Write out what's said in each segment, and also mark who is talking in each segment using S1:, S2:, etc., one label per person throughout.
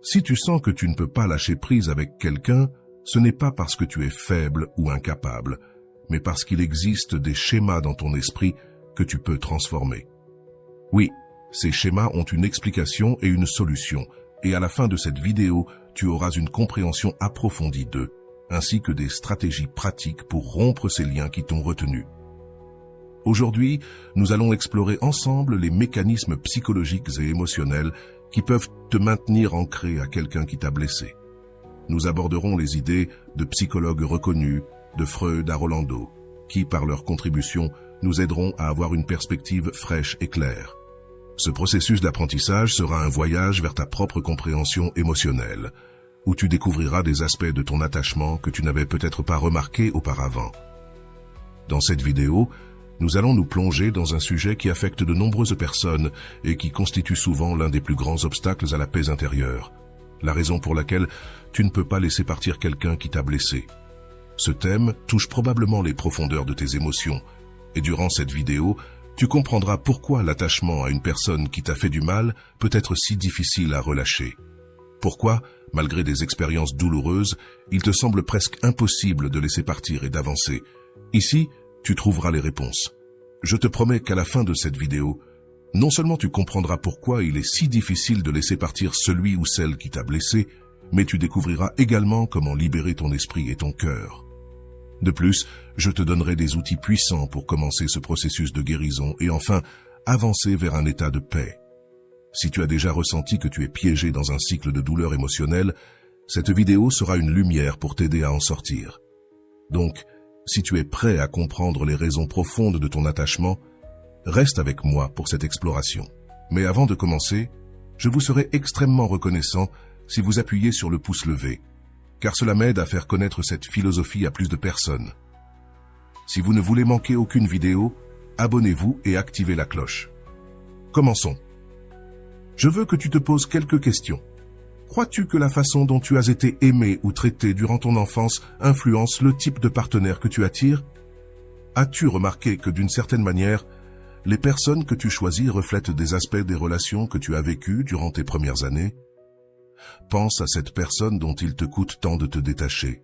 S1: Si tu sens que tu ne peux pas lâcher prise avec quelqu'un, ce n'est pas parce que tu es faible ou incapable, mais parce qu'il existe des schémas dans ton esprit que tu peux transformer. Oui, ces schémas ont une explication et une solution, et à la fin de cette vidéo, tu auras une compréhension approfondie d'eux, ainsi que des stratégies pratiques pour rompre ces liens qui t'ont retenu. Aujourd'hui, nous allons explorer ensemble les mécanismes psychologiques et émotionnels qui peuvent te maintenir ancré à quelqu'un qui t'a blessé. Nous aborderons les idées de psychologues reconnus, de Freud à Rolando, qui, par leur contribution, nous aideront à avoir une perspective fraîche et claire. Ce processus d'apprentissage sera un voyage vers ta propre compréhension émotionnelle, où tu découvriras des aspects de ton attachement que tu n'avais peut-être pas remarqués auparavant. Dans cette vidéo, nous allons nous plonger dans un sujet qui affecte de nombreuses personnes et qui constitue souvent l'un des plus grands obstacles à la paix intérieure, la raison pour laquelle tu ne peux pas laisser partir quelqu'un qui t'a blessé. Ce thème touche probablement les profondeurs de tes émotions, et durant cette vidéo, tu comprendras pourquoi l'attachement à une personne qui t'a fait du mal peut être si difficile à relâcher. Pourquoi, malgré des expériences douloureuses, il te semble presque impossible de laisser partir et d'avancer. Ici, tu trouveras les réponses. Je te promets qu'à la fin de cette vidéo, non seulement tu comprendras pourquoi il est si difficile de laisser partir celui ou celle qui t'a blessé, mais tu découvriras également comment libérer ton esprit et ton cœur. De plus, je te donnerai des outils puissants pour commencer ce processus de guérison et enfin, avancer vers un état de paix. Si tu as déjà ressenti que tu es piégé dans un cycle de douleur émotionnelle, cette vidéo sera une lumière pour t'aider à en sortir. Donc, si tu es prêt à comprendre les raisons profondes de ton attachement, reste avec moi pour cette exploration. Mais avant de commencer, je vous serai extrêmement reconnaissant si vous appuyez sur le pouce levé, car cela m'aide à faire connaître cette philosophie à plus de personnes. Si vous ne voulez manquer aucune vidéo, abonnez-vous et activez la cloche. Commençons. Je veux que tu te poses quelques questions. Crois-tu que la façon dont tu as été aimé ou traité durant ton enfance influence le type de partenaire que tu attires? As-tu remarqué que d'une certaine manière, les personnes que tu choisis reflètent des aspects des relations que tu as vécues durant tes premières années? Pense à cette personne dont il te coûte tant de te détacher,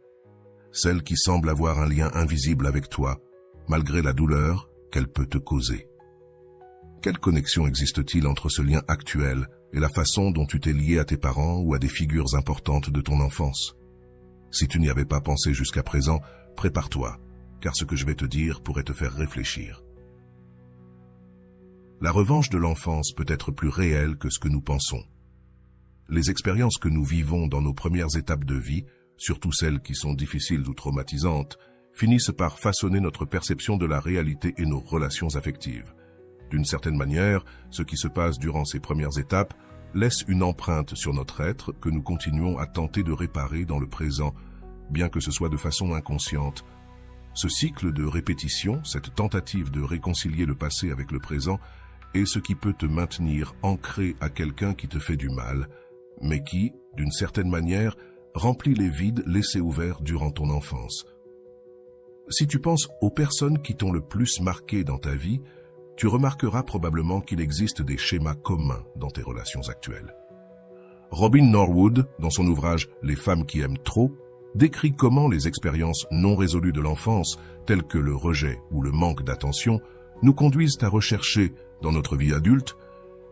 S1: celle qui semble avoir un lien invisible avec toi, malgré la douleur qu'elle peut te causer. Quelle connexion existe-t-il entre ce lien actuel et la façon dont tu t'es lié à tes parents ou à des figures importantes de ton enfance? Si tu n'y avais pas pensé jusqu'à présent, prépare-toi, car ce que je vais te dire pourrait te faire réfléchir. La revanche de l'enfance peut être plus réelle que ce que nous pensons. Les expériences que nous vivons dans nos premières étapes de vie, surtout celles qui sont difficiles ou traumatisantes, finissent par façonner notre perception de la réalité et nos relations affectives. D'une certaine manière, ce qui se passe durant ces premières étapes laisse une empreinte sur notre être que nous continuons à tenter de réparer dans le présent, bien que ce soit de façon inconsciente. Ce cycle de répétition, cette tentative de réconcilier le passé avec le présent, est ce qui peut te maintenir ancré à quelqu'un qui te fait du mal, mais qui, d'une certaine manière, remplit les vides laissés ouverts durant ton enfance. Si tu penses aux personnes qui t'ont le plus marqué dans ta vie, tu remarqueras probablement qu'il existe des schémas communs dans tes relations actuelles. Robin Norwood, dans son ouvrage « Les femmes qui aiment trop », décrit comment les expériences non résolues de l'enfance, telles que le rejet ou le manque d'attention, nous conduisent à rechercher, dans notre vie adulte,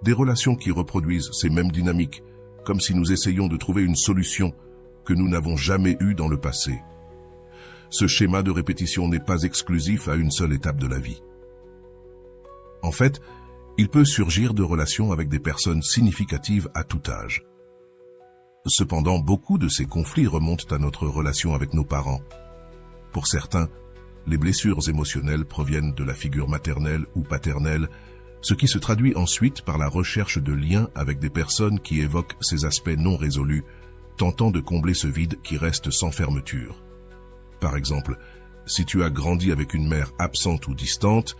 S1: des relations qui reproduisent ces mêmes dynamiques, comme si nous essayions de trouver une solution que nous n'avons jamais eue dans le passé. Ce schéma de répétition n'est pas exclusif à une seule étape de la vie. En fait, il peut surgir de relations avec des personnes significatives à tout âge. Cependant, beaucoup de ces conflits remontent à notre relation avec nos parents. Pour certains, les blessures émotionnelles proviennent de la figure maternelle ou paternelle, ce qui se traduit ensuite par la recherche de liens avec des personnes qui évoquent ces aspects non résolus, tentant de combler ce vide qui reste sans fermeture. Par exemple, si tu as grandi avec une mère absente ou distante,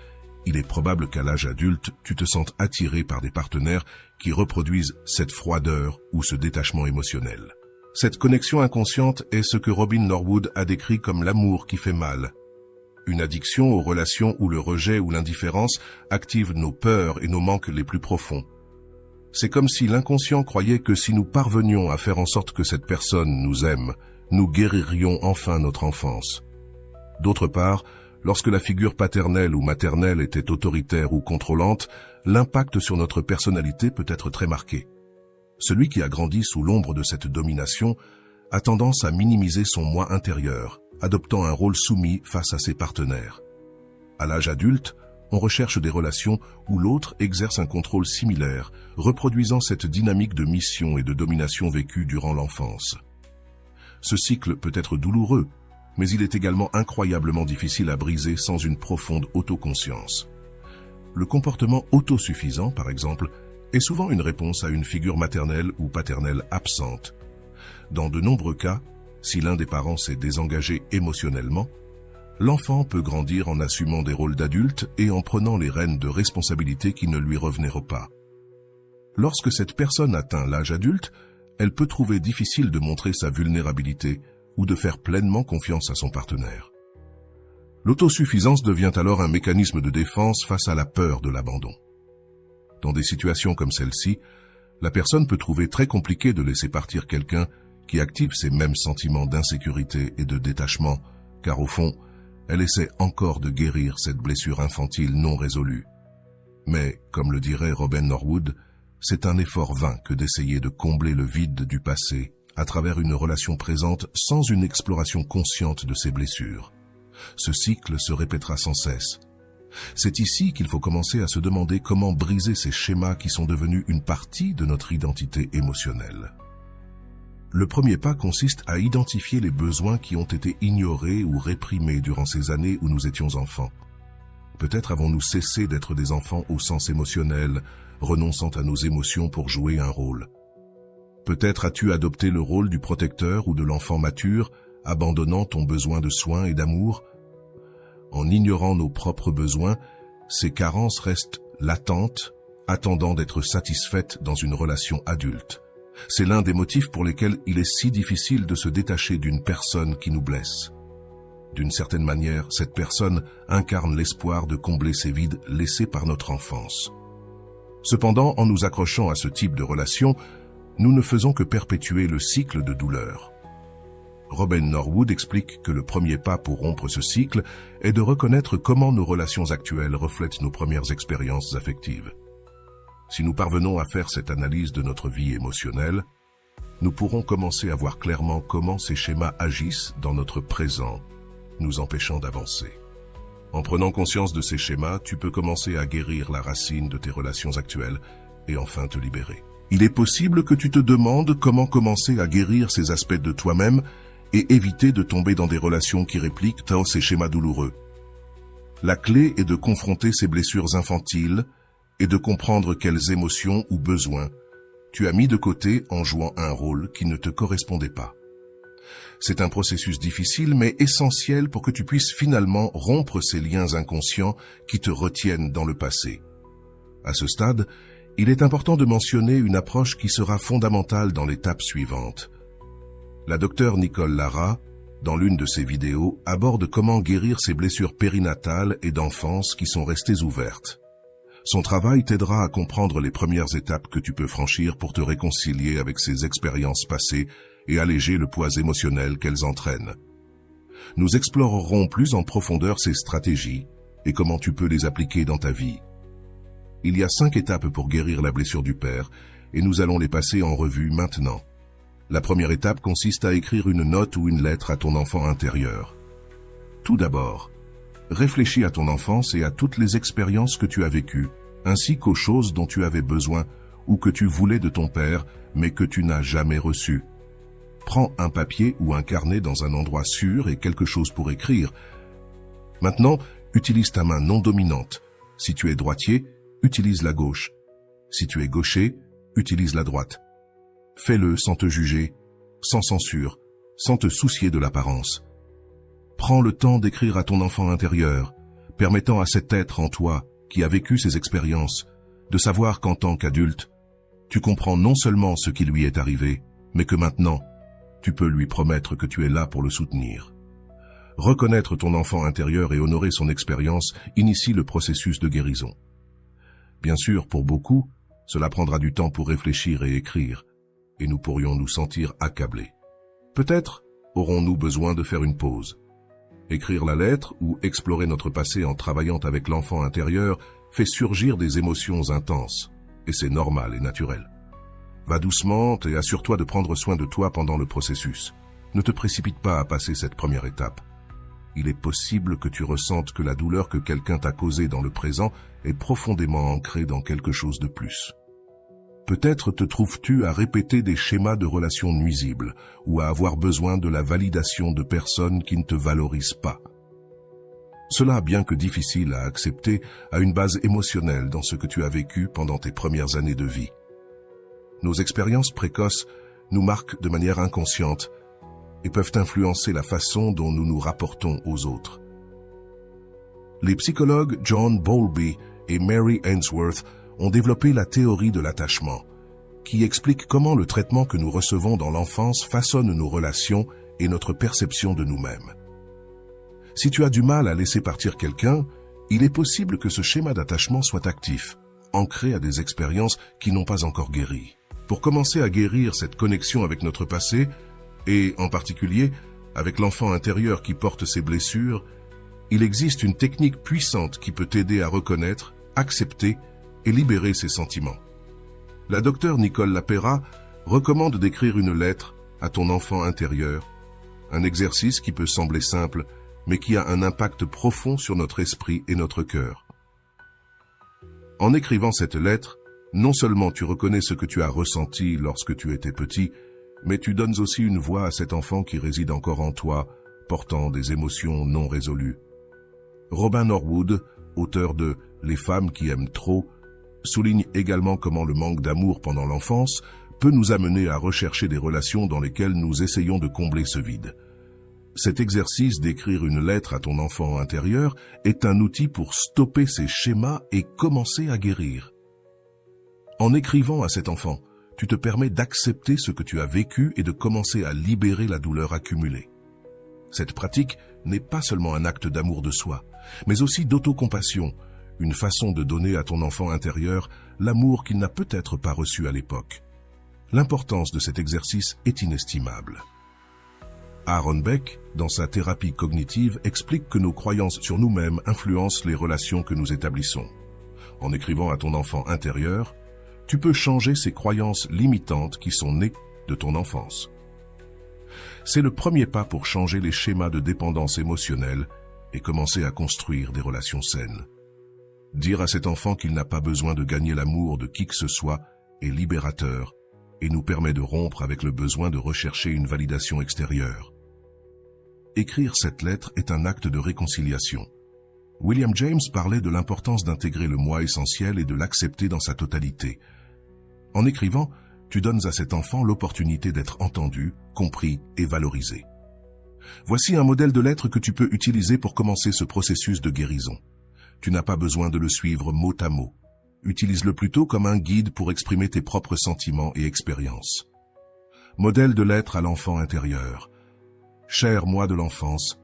S1: il est probable qu'à l'âge adulte, tu te sentes attiré par des partenaires qui reproduisent cette froideur ou ce détachement émotionnel. Cette connexion inconsciente est ce que Robin Norwood a décrit comme l'amour qui fait mal. Une addiction aux relations où le rejet ou l'indifférence active nos peurs et nos manques les plus profonds. C'est comme si l'inconscient croyait que si nous parvenions à faire en sorte que cette personne nous aime, nous guéririons enfin notre enfance. D'autre part, lorsque la figure paternelle ou maternelle était autoritaire ou contrôlante, l'impact sur notre personnalité peut être très marqué. Celui qui a grandi sous l'ombre de cette domination a tendance à minimiser son moi intérieur, adoptant un rôle soumis face à ses partenaires. À l'âge adulte, on recherche des relations où l'autre exerce un contrôle similaire, reproduisant cette dynamique de mission et de domination vécue durant l'enfance. Ce cycle peut être douloureux, mais il est également incroyablement difficile à briser sans une profonde autoconscience. Le comportement autosuffisant, par exemple, est souvent une réponse à une figure maternelle ou paternelle absente. Dans de nombreux cas, si l'un des parents s'est désengagé émotionnellement, l'enfant peut grandir en assumant des rôles d'adulte et en prenant les rênes de responsabilité qui ne lui revenaient pas. Lorsque cette personne atteint l'âge adulte, elle peut trouver difficile de montrer sa vulnérabilité ou de faire pleinement confiance à son partenaire. L'autosuffisance devient alors un mécanisme de défense face à la peur de l'abandon. Dans des situations comme celle-ci, la personne peut trouver très compliqué de laisser partir quelqu'un qui active ces mêmes sentiments d'insécurité et de détachement, car au fond, elle essaie encore de guérir cette blessure infantile non résolue. Mais, comme le dirait Robin Norwood, c'est un effort vain que d'essayer de combler le vide du passé à travers une relation présente sans une exploration consciente de ses blessures. Ce cycle se répétera sans cesse. C'est ici qu'il faut commencer à se demander comment briser ces schémas qui sont devenus une partie de notre identité émotionnelle. Le premier pas consiste à identifier les besoins qui ont été ignorés ou réprimés durant ces années où nous étions enfants. Peut-être avons-nous cessé d'être des enfants au sens émotionnel, renonçant à nos émotions pour jouer un rôle. Peut-être as-tu adopté le rôle du protecteur ou de l'enfant mature, abandonnant ton besoin de soins et d'amour. En ignorant nos propres besoins, ces carences restent latentes, attendant d'être satisfaites dans une relation adulte. C'est l'un des motifs pour lesquels il est si difficile de se détacher d'une personne qui nous blesse. D'une certaine manière, cette personne incarne l'espoir de combler ces vides laissés par notre enfance. Cependant, en nous accrochant à ce type de relation, nous ne faisons que perpétuer le cycle de douleur. Robin Norwood explique que le premier pas pour rompre ce cycle est de reconnaître comment nos relations actuelles reflètent nos premières expériences affectives. Si nous parvenons à faire cette analyse de notre vie émotionnelle, nous pourrons commencer à voir clairement comment ces schémas agissent dans notre présent, nous empêchant d'avancer. En prenant conscience de ces schémas, tu peux commencer à guérir la racine de tes relations actuelles et enfin te libérer. Il est possible que tu te demandes comment commencer à guérir ces aspects de toi-même et éviter de tomber dans des relations qui répliquent ces schémas douloureux. La clé est de confronter ces blessures infantiles et de comprendre quelles émotions ou besoins tu as mis de côté en jouant un rôle qui ne te correspondait pas. C'est un processus difficile mais essentiel pour que tu puisses finalement rompre ces liens inconscients qui te retiennent dans le passé. À ce stade, il est important de mentionner une approche qui sera fondamentale dans l'étape suivante. La docteure Nicole Lara, dans l'une de ses vidéos, aborde comment guérir ces blessures périnatales et d'enfance qui sont restées ouvertes. Son travail t'aidera à comprendre les premières étapes que tu peux franchir pour te réconcilier avec ces expériences passées et alléger le poids émotionnel qu'elles entraînent. Nous explorerons plus en profondeur ces stratégies et comment tu peux les appliquer dans ta vie. Il y a 5 étapes pour guérir la blessure du père et nous allons les passer en revue maintenant. La première étape consiste à écrire une note ou une lettre à ton enfant intérieur. Tout d'abord, réfléchis à ton enfance et à toutes les expériences que tu as vécues, ainsi qu'aux choses dont tu avais besoin ou que tu voulais de ton père, mais que tu n'as jamais reçues. Prends un papier ou un carnet dans un endroit sûr et quelque chose pour écrire. Maintenant, utilise ta main non dominante. Si tu es droitier, utilise la gauche. Si tu es gaucher, utilise la droite. Fais-le sans te juger, sans censure, sans te soucier de l'apparence. Prends le temps d'écrire à ton enfant intérieur, permettant à cet être en toi, qui a vécu ces expériences, de savoir qu'en tant qu'adulte, tu comprends non seulement ce qui lui est arrivé, mais que maintenant, tu peux lui promettre que tu es là pour le soutenir. Reconnaître ton enfant intérieur et honorer son expérience initie le processus de guérison. Bien sûr, pour beaucoup, Cela prendra du temps pour réfléchir et écrire, et nous pourrions nous sentir accablés. Peut-être aurons-nous besoin de faire une pause. Écrire la lettre ou explorer notre passé en travaillant avec l'enfant intérieur fait surgir des émotions intenses, et c'est normal et naturel. Va doucement et assure-toi de prendre soin de toi pendant le processus. Ne te précipite pas à passer cette première étape. Il est possible que tu ressentes que la douleur que quelqu'un t'a causée dans le présent est profondément ancrée dans quelque chose de plus. Peut-être te trouves-tu à répéter des schémas de relations nuisibles ou à avoir besoin de la validation de personnes qui ne te valorisent pas. Cela, bien que difficile à accepter, a une base émotionnelle dans ce que tu as vécu pendant tes premières années de vie. Nos expériences précoces nous marquent de manière inconsciente et peuvent influencer la façon dont nous nous rapportons aux autres. Les psychologues John Bowlby et Mary Ainsworth ont développé la théorie de l'attachement, qui explique comment le traitement que nous recevons dans l'enfance façonne nos relations et notre perception de nous-mêmes. Si tu as du mal à laisser partir quelqu'un, il est possible que ce schéma d'attachement soit actif, ancré à des expériences qui n'ont pas encore guéri. Pour commencer à guérir cette connexion avec notre passé, et en particulier avec l'enfant intérieur qui porte ses blessures, il existe une technique puissante qui peut t'aider à reconnaître, accepter et libérer ses sentiments. La docteure Nicole Lapera recommande d'écrire une lettre à ton enfant intérieur, un exercice qui peut sembler simple, mais qui a un impact profond sur notre esprit et notre cœur. En écrivant cette lettre, non seulement tu reconnais ce que tu as ressenti lorsque tu étais petit, mais tu donnes aussi une voix à cet enfant qui réside encore en toi, portant des émotions non résolues. Robin Norwood, auteur de « Les femmes qui aiment trop », souligne également comment le manque d'amour pendant l'enfance peut nous amener à rechercher des relations dans lesquelles nous essayons de combler ce vide. Cet exercice d'écrire une lettre à ton enfant intérieur est un outil pour stopper ces schémas et commencer à guérir. En écrivant à cet enfant, tu te permets d'accepter ce que tu as vécu et de commencer à libérer la douleur accumulée. Cette pratique n'est pas seulement un acte d'amour de soi, mais aussi d'autocompassion, une façon de donner à ton enfant intérieur l'amour qu'il n'a peut-être pas reçu à l'époque. L'importance de cet exercice est inestimable. Aaron Beck, dans sa thérapie cognitive, explique que nos croyances sur nous-mêmes influencent les relations que nous établissons. En écrivant à ton enfant intérieur, tu peux changer ces croyances limitantes qui sont nées de ton enfance. C'est le premier pas pour changer les schémas de dépendance émotionnelle et commencer à construire des relations saines. Dire à cet enfant qu'il n'a pas besoin de gagner l'amour de qui que ce soit est libérateur et nous permet de rompre avec le besoin de rechercher une validation extérieure. Écrire cette lettre est un acte de réconciliation. William James parlait de l'importance d'intégrer le moi essentiel et de l'accepter dans sa totalité. En écrivant, tu donnes à cet enfant l'opportunité d'être entendu, compris et valorisé. Voici un modèle de lettre que tu peux utiliser pour commencer ce processus de guérison. Tu n'as pas besoin de le suivre mot à mot. Utilise-le plutôt comme un guide pour exprimer tes propres sentiments et expériences. Modèle de lettre à l'enfant intérieur. Cher moi de l'enfance,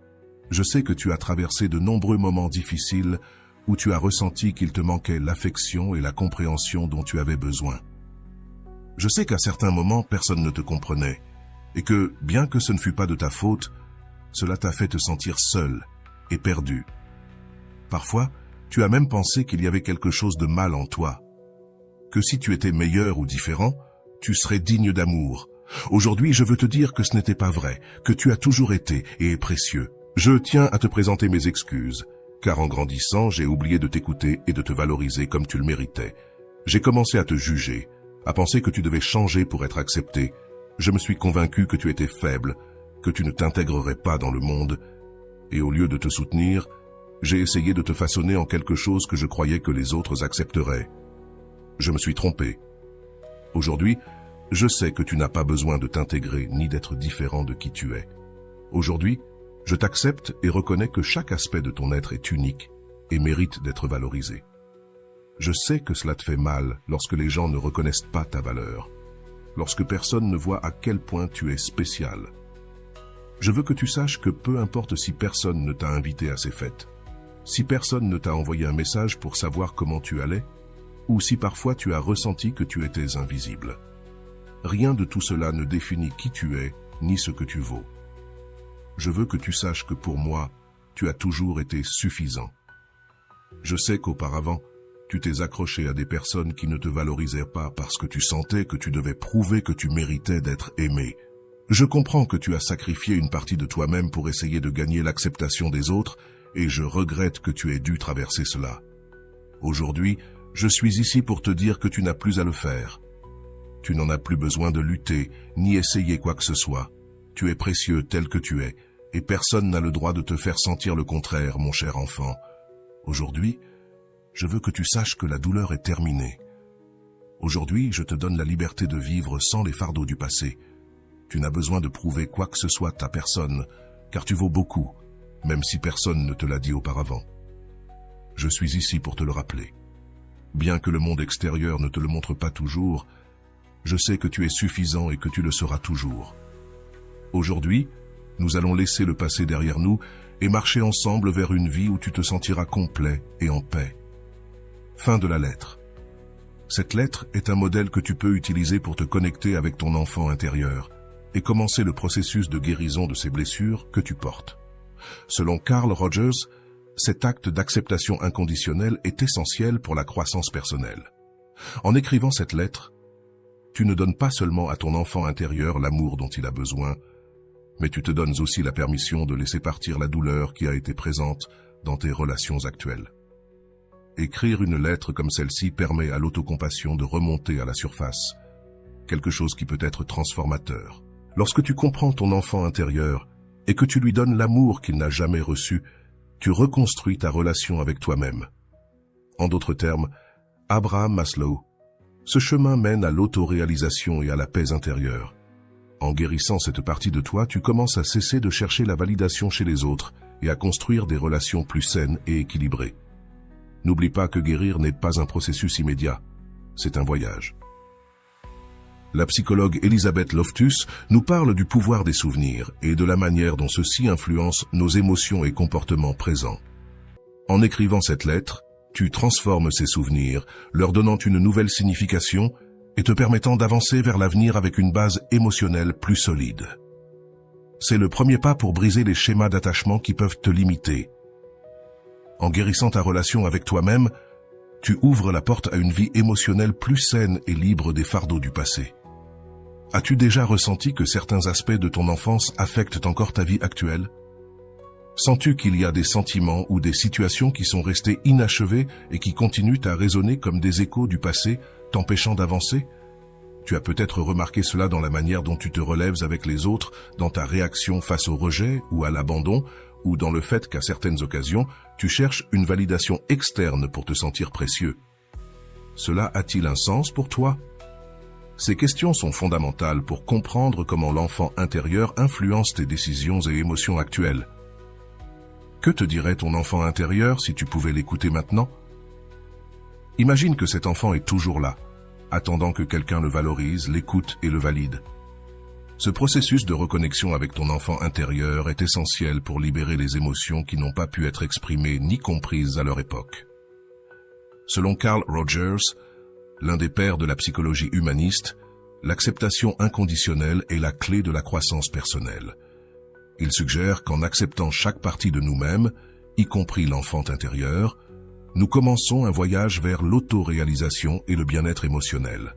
S1: je sais que tu as traversé de nombreux moments difficiles où tu as ressenti qu'il te manquait l'affection et la compréhension dont tu avais besoin. Je sais qu'à certains moments, personne ne te comprenait et que, bien que ce ne fût pas de ta faute, cela t'a fait te sentir seul et perdu. Parfois, tu as même pensé qu'il y avait quelque chose de mal en toi, que si tu étais meilleur ou différent, tu serais digne d'amour. Aujourd'hui, je veux te dire que ce n'était pas vrai, que tu as toujours été et es précieux. Je tiens à te présenter mes excuses, car en grandissant, j'ai oublié de t'écouter et de te valoriser comme tu le méritais. J'ai commencé à te juger, à penser que tu devais changer pour être accepté. Je me suis convaincu que tu étais faible, que tu ne t'intégrerais pas dans le monde, et au lieu de te soutenir, j'ai essayé de te façonner en quelque chose que je croyais que les autres accepteraient. Je me suis trompé. Aujourd'hui, je sais que tu n'as pas besoin de t'intégrer ni d'être différent de qui tu es. Aujourd'hui, je t'accepte et reconnais que chaque aspect de ton être est unique et mérite d'être valorisé. Je sais que cela te fait mal lorsque les gens ne reconnaissent pas ta valeur, lorsque personne ne voit à quel point tu es spécial. Je veux que tu saches que peu importe si personne ne t'a invité à ces fêtes, si personne ne t'a envoyé un message pour savoir comment tu allais, ou si parfois tu as ressenti que tu étais invisible. Rien de tout cela ne définit qui tu es, ni ce que tu vaux. Je veux que tu saches que pour moi, tu as toujours été suffisant. Je sais qu'auparavant, tu t'es accroché à des personnes qui ne te valorisaient pas parce que tu sentais que tu devais prouver que tu méritais d'être aimé. Je comprends que tu as sacrifié une partie de toi-même pour essayer de gagner l'acceptation des autres et je regrette que tu aies dû traverser cela. Aujourd'hui, je suis ici pour te dire que tu n'as plus à le faire. Tu n'en as plus besoin de lutter, ni essayer quoi que ce soit. Tu es précieux tel que tu es, et personne n'a le droit de te faire sentir le contraire, mon cher enfant. Aujourd'hui, je veux que tu saches que la douleur est terminée. Aujourd'hui, je te donne la liberté de vivre sans les fardeaux du passé. Tu n'as besoin de prouver quoi que ce soit à personne, car tu vaux beaucoup, même si personne ne te l'a dit auparavant. Je suis ici pour te le rappeler. Bien que le monde extérieur ne te le montre pas toujours, je sais que tu es suffisant et que tu le seras toujours. Aujourd'hui, nous allons laisser le passé derrière nous et marcher ensemble vers une vie où tu te sentiras complet et en paix. Fin de la lettre. Cette lettre est un modèle que tu peux utiliser pour te connecter avec ton enfant intérieur et commencer le processus de guérison de ces blessures que tu portes. Selon Carl Rogers, cet acte d'acceptation inconditionnelle est essentiel pour la croissance personnelle. En écrivant cette lettre, tu ne donnes pas seulement à ton enfant intérieur l'amour dont il a besoin, mais tu te donnes aussi la permission de laisser partir la douleur qui a été présente dans tes relations actuelles. Écrire une lettre comme celle-ci permet à l'autocompassion de remonter à la surface, quelque chose qui peut être transformateur. Lorsque tu comprends ton enfant intérieur et que tu lui donnes l'amour qu'il n'a jamais reçu, tu reconstruis ta relation avec toi-même. En d'autres termes, Abraham Maslow, ce chemin mène à l'autoréalisation et à la paix intérieure. En guérissant cette partie de toi, tu commences à cesser de chercher la validation chez les autres et à construire des relations plus saines et équilibrées. N'oublie pas que guérir n'est pas un processus immédiat, c'est un voyage. La psychologue Elizabeth Loftus nous parle du pouvoir des souvenirs et de la manière dont ceux-ci influencent nos émotions et comportements présents. En écrivant cette lettre, tu transformes ces souvenirs, leur donnant une nouvelle signification et te permettant d'avancer vers l'avenir avec une base émotionnelle plus solide. C'est le premier pas pour briser les schémas d'attachement qui peuvent te limiter. En guérissant ta relation avec toi-même, tu ouvres la porte à une vie émotionnelle plus saine et libre des fardeaux du passé. As-tu déjà ressenti que certains aspects de ton enfance affectent encore ta vie actuelle? Sens-tu qu'il y a des sentiments ou des situations qui sont restés inachevés et qui continuent à résonner comme des échos du passé, t'empêchant d'avancer? Tu as peut-être remarqué cela dans la manière dont tu te relèves avec les autres, dans ta réaction face au rejet ou à l'abandon, ou dans le fait qu'à certaines occasions, tu cherches une validation externe pour te sentir précieux. Cela a-t-il un sens pour toi? Ces questions sont fondamentales pour comprendre comment l'enfant intérieur influence tes décisions et émotions actuelles. Que te dirait ton enfant intérieur si tu pouvais l'écouter maintenant? Imagine que cet enfant est toujours là, attendant que quelqu'un le valorise, l'écoute et le valide. Ce processus de reconnexion avec ton enfant intérieur est essentiel pour libérer les émotions qui n'ont pas pu être exprimées ni comprises à leur époque. Selon Carl Rogers, l'un des pères de la psychologie humaniste, l'acceptation inconditionnelle est la clé de la croissance personnelle. Il suggère qu'en acceptant chaque partie de nous-mêmes, y compris l'enfant intérieur, nous commençons un voyage vers l'autoréalisation et le bien-être émotionnel.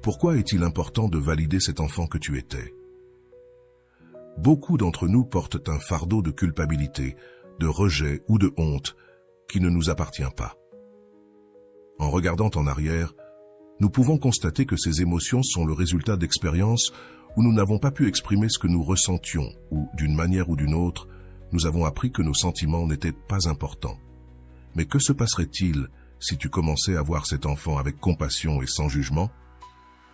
S1: Pourquoi est-il important de valider cet enfant que tu étais? Beaucoup d'entre nous portent un fardeau de culpabilité, de rejet ou de honte qui ne nous appartient pas. En regardant en arrière, nous pouvons constater que ces émotions sont le résultat d'expériences où nous n'avons pas pu exprimer ce que nous ressentions ou, d'une manière ou d'une autre, nous avons appris que nos sentiments n'étaient pas importants. Mais que se passerait-il si tu commençais à voir cet enfant avec compassion et sans jugement?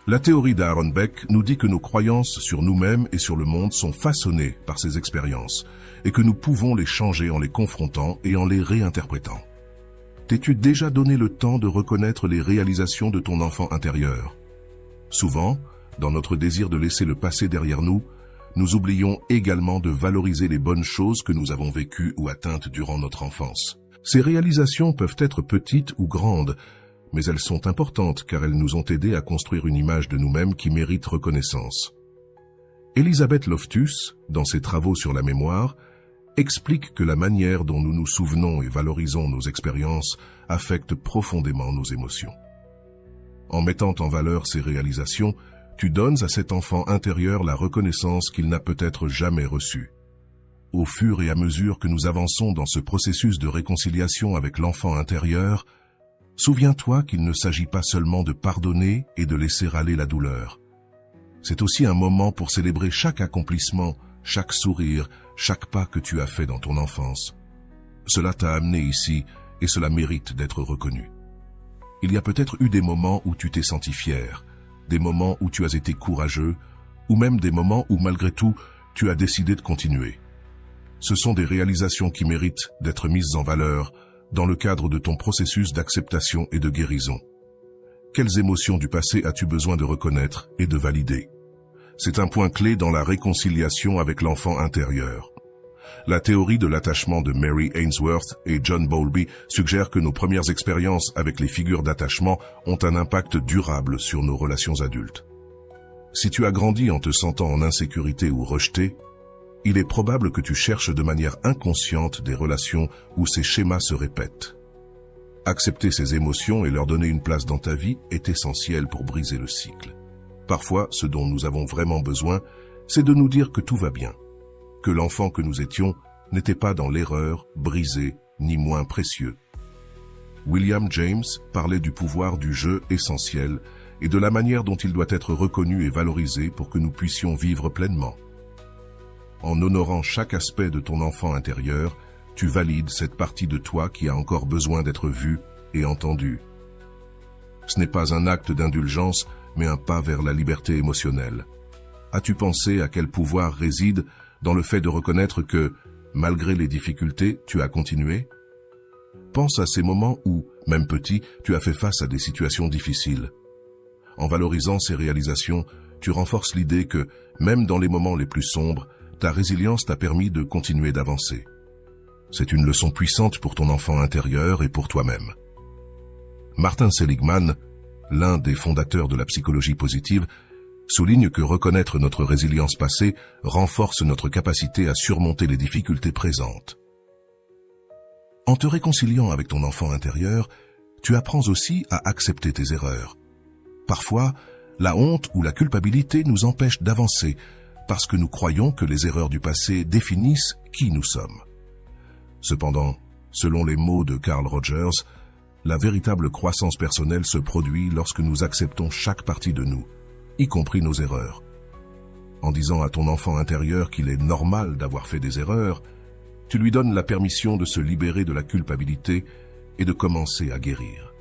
S1: La théorie d'Aaron Beck nous dit que nos croyances sur nous-mêmes et sur le monde sont façonnées par ces expériences et que nous pouvons les changer en les confrontant et en les réinterprétant. T'es-tu déjà donné le temps de reconnaître les réalisations de ton enfant intérieur? Souvent, dans notre désir de laisser le passé derrière nous, nous oublions également de valoriser les bonnes choses que nous avons vécues ou atteintes durant notre enfance. Ces réalisations peuvent être petites ou grandes, mais elles sont importantes car elles nous ont aidés à construire une image de nous-mêmes qui mérite reconnaissance. Elisabeth Loftus, dans ses travaux sur la mémoire, explique que la manière dont nous nous souvenons et valorisons nos expériences affecte profondément nos émotions. En mettant en valeur ces réalisations, tu donnes à cet enfant intérieur la reconnaissance qu'il n'a peut-être jamais reçue. Au fur et à mesure que nous avançons dans ce processus de réconciliation avec l'enfant intérieur, souviens-toi qu'il ne s'agit pas seulement de pardonner et de laisser aller la douleur. C'est aussi un moment pour célébrer chaque accomplissement, chaque sourire, chaque pas que tu as fait dans ton enfance. Cela t'a amené ici et cela mérite d'être reconnu. Il y a peut-être eu des moments où tu t'es senti fier, des moments où tu as été courageux, ou même des moments où malgré tout, tu as décidé de continuer. Ce sont des réalisations qui méritent d'être mises en valeur dans le cadre de ton processus d'acceptation et de guérison. Quelles émotions du passé as-tu besoin de reconnaître et de valider? C'est un point clé dans la réconciliation avec l'enfant intérieur. La théorie de l'attachement de Mary Ainsworth et John Bowlby suggère que nos premières expériences avec les figures d'attachement ont un impact durable sur nos relations adultes. Si tu as grandi en te sentant en insécurité ou rejeté, il est probable que tu cherches de manière inconsciente des relations où ces schémas se répètent. Accepter ces émotions et leur donner une place dans ta vie est essentiel pour briser le cycle. Parfois, ce dont nous avons vraiment besoin, c'est de nous dire que tout va bien, que l'enfant que nous étions n'était pas dans l'erreur, brisé, ni moins précieux. William James parlait du pouvoir du jeu essentiel et de la manière dont il doit être reconnu et valorisé pour que nous puissions vivre pleinement. En honorant chaque aspect de ton enfant intérieur, tu valides cette partie de toi qui a encore besoin d'être vue et entendue. Ce n'est pas un acte d'indulgence, mais un pas vers la liberté émotionnelle. As-tu pensé à quel pouvoir réside dans le fait de reconnaître que, malgré les difficultés, tu as continué? Pense à ces moments où, même petit, tu as fait face à des situations difficiles. En valorisant ces réalisations, tu renforces l'idée que, même dans les moments les plus sombres, ta résilience t'a permis de continuer d'avancer. C'est une leçon puissante pour ton enfant intérieur et pour toi-même. Martin Seligman, l'un des fondateurs de la psychologie positive, souligne que reconnaître notre résilience passée renforce notre capacité à surmonter les difficultés présentes. En te réconciliant avec ton enfant intérieur, tu apprends aussi à accepter tes erreurs. Parfois, la honte ou la culpabilité nous empêchent d'avancer parce que nous croyons que les erreurs du passé définissent qui nous sommes. Cependant, selon les mots de Carl Rogers, la véritable croissance personnelle se produit lorsque nous acceptons chaque partie de nous, y compris nos erreurs. En disant à ton enfant intérieur qu'il est normal d'avoir fait des erreurs, tu lui donnes la permission de se libérer de la culpabilité et de commencer à guérir.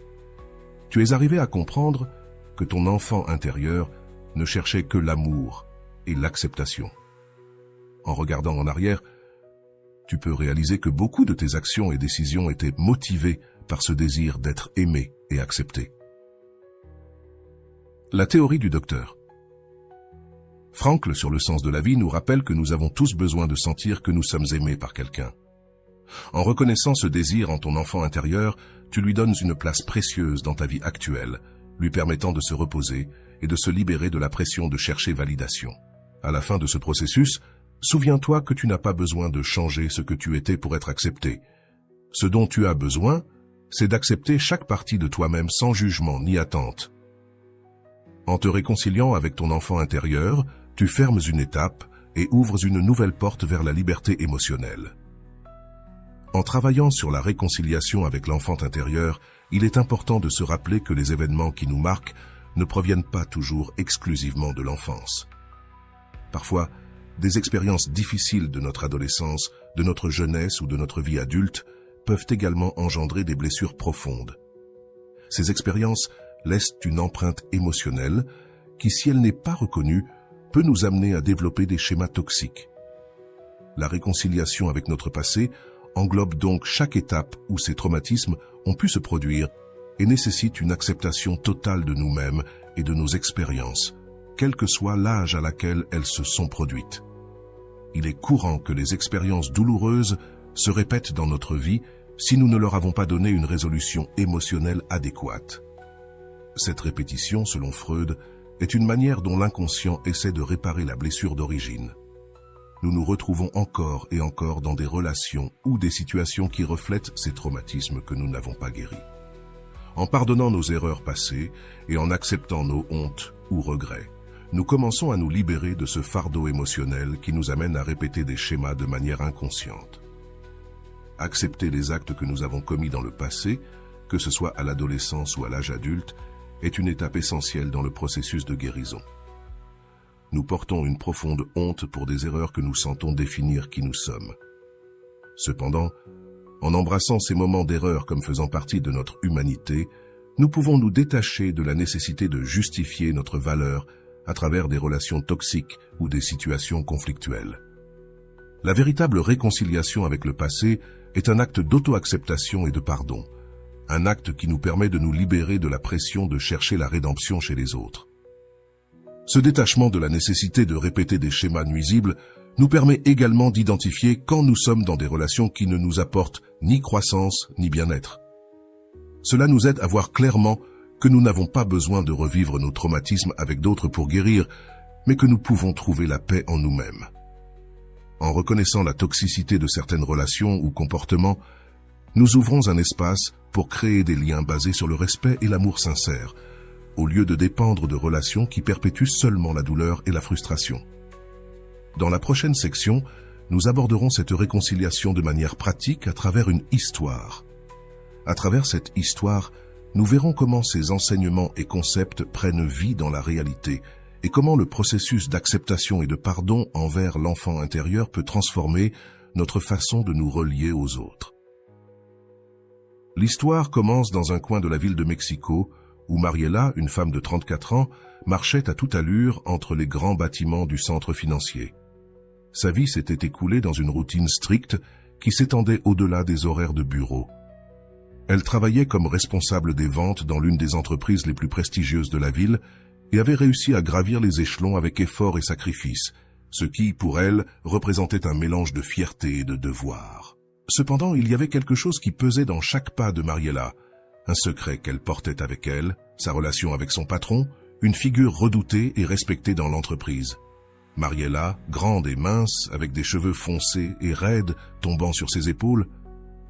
S1: Tu es arrivé à comprendre que ton enfant intérieur ne cherchait que l'amour et l'acceptation. En regardant en arrière, tu peux réaliser que beaucoup de tes actions et décisions étaient motivées par ce désir d'être aimé et accepté. La théorie du docteur. Frankl, sur le sens de la vie, nous rappelle que nous avons tous besoin de sentir que nous sommes aimés par quelqu'un. En reconnaissant ce désir en ton enfant intérieur, tu lui donnes une place précieuse dans ta vie actuelle, lui permettant de se reposer et de se libérer de la pression de chercher validation. À la fin de ce processus, souviens-toi que tu n'as pas besoin de changer ce que tu étais pour être accepté. Ce dont tu as besoin, c'est d'accepter chaque partie de toi-même sans jugement ni attente. En te réconciliant avec ton enfant intérieur, tu fermes une étape et ouvres une nouvelle porte vers la liberté émotionnelle. En travaillant sur la réconciliation avec l'enfant intérieur, il est important de se rappeler que les événements qui nous marquent ne proviennent pas toujours exclusivement de l'enfance. Parfois, des expériences difficiles de notre adolescence, de notre jeunesse ou de notre vie adulte peuvent également engendrer des blessures profondes. Ces expériences laissent une empreinte émotionnelle qui, si elle n'est pas reconnue, peut nous amener à développer des schémas toxiques. La réconciliation avec notre passé englobe donc chaque étape où ces traumatismes ont pu se produire et nécessite une acceptation totale de nous-mêmes et de nos expériences, quel que soit l'âge à laquelle elles se sont produites. Il est courant que les expériences douloureuses se répètent dans notre vie si nous ne leur avons pas donné une résolution émotionnelle adéquate. Cette répétition, selon Freud, est une manière dont l'inconscient essaie de réparer la blessure d'origine. Nous nous retrouvons encore et encore dans des relations ou des situations qui reflètent ces traumatismes que nous n'avons pas guéris. En pardonnant nos erreurs passées et en acceptant nos hontes ou regrets, nous commençons à nous libérer de ce fardeau émotionnel qui nous amène à répéter des schémas de manière inconsciente. Accepter les actes que nous avons commis dans le passé, que ce soit à l'adolescence ou à l'âge adulte, est une étape essentielle dans le processus de guérison. Nous portons une profonde honte pour des erreurs que nous sentons définir qui nous sommes. Cependant, en embrassant ces moments d'erreur comme faisant partie de notre humanité, nous pouvons nous détacher de la nécessité de justifier notre valeur à travers des relations toxiques ou des situations conflictuelles. La véritable réconciliation avec le passé est un acte d'auto-acceptation et de pardon, un acte qui nous permet de nous libérer de la pression de chercher la rédemption chez les autres. Ce détachement de la nécessité de répéter des schémas nuisibles nous permet également d'identifier quand nous sommes dans des relations qui ne nous apportent ni croissance ni bien-être. Cela nous aide à voir clairement que nous n'avons pas besoin de revivre nos traumatismes avec d'autres pour guérir, mais que nous pouvons trouver la paix en nous-mêmes. En reconnaissant la toxicité de certaines relations ou comportements, nous ouvrons un espace pour créer des liens basés sur le respect et l'amour sincère, au lieu de dépendre de relations qui perpétuent seulement la douleur et la frustration. Dans la prochaine section, nous aborderons cette réconciliation de manière pratique à travers une histoire. À travers cette histoire, nous verrons comment ces enseignements et concepts prennent vie dans la réalité et comment le processus d'acceptation et de pardon envers l'enfant intérieur peut transformer notre façon de nous relier aux autres. L'histoire commence dans un coin de la ville de Mexico, où Mariela, une femme de 34 ans, marchait à toute allure entre les grands bâtiments du centre financier. Sa vie s'était écoulée dans une routine stricte qui s'étendait au-delà des horaires de bureau. Elle travaillait comme responsable des ventes dans l'une des entreprises les plus prestigieuses de la ville et avait réussi à gravir les échelons avec effort et sacrifice, ce qui, pour elle, représentait un mélange de fierté et de devoir. Cependant, il y avait quelque chose qui pesait dans chaque pas de Mariela, un secret qu'elle portait avec elle, sa relation avec son patron, une figure redoutée et respectée dans l'entreprise. Mariela, grande et mince, avec des cheveux foncés et raides tombant sur ses épaules,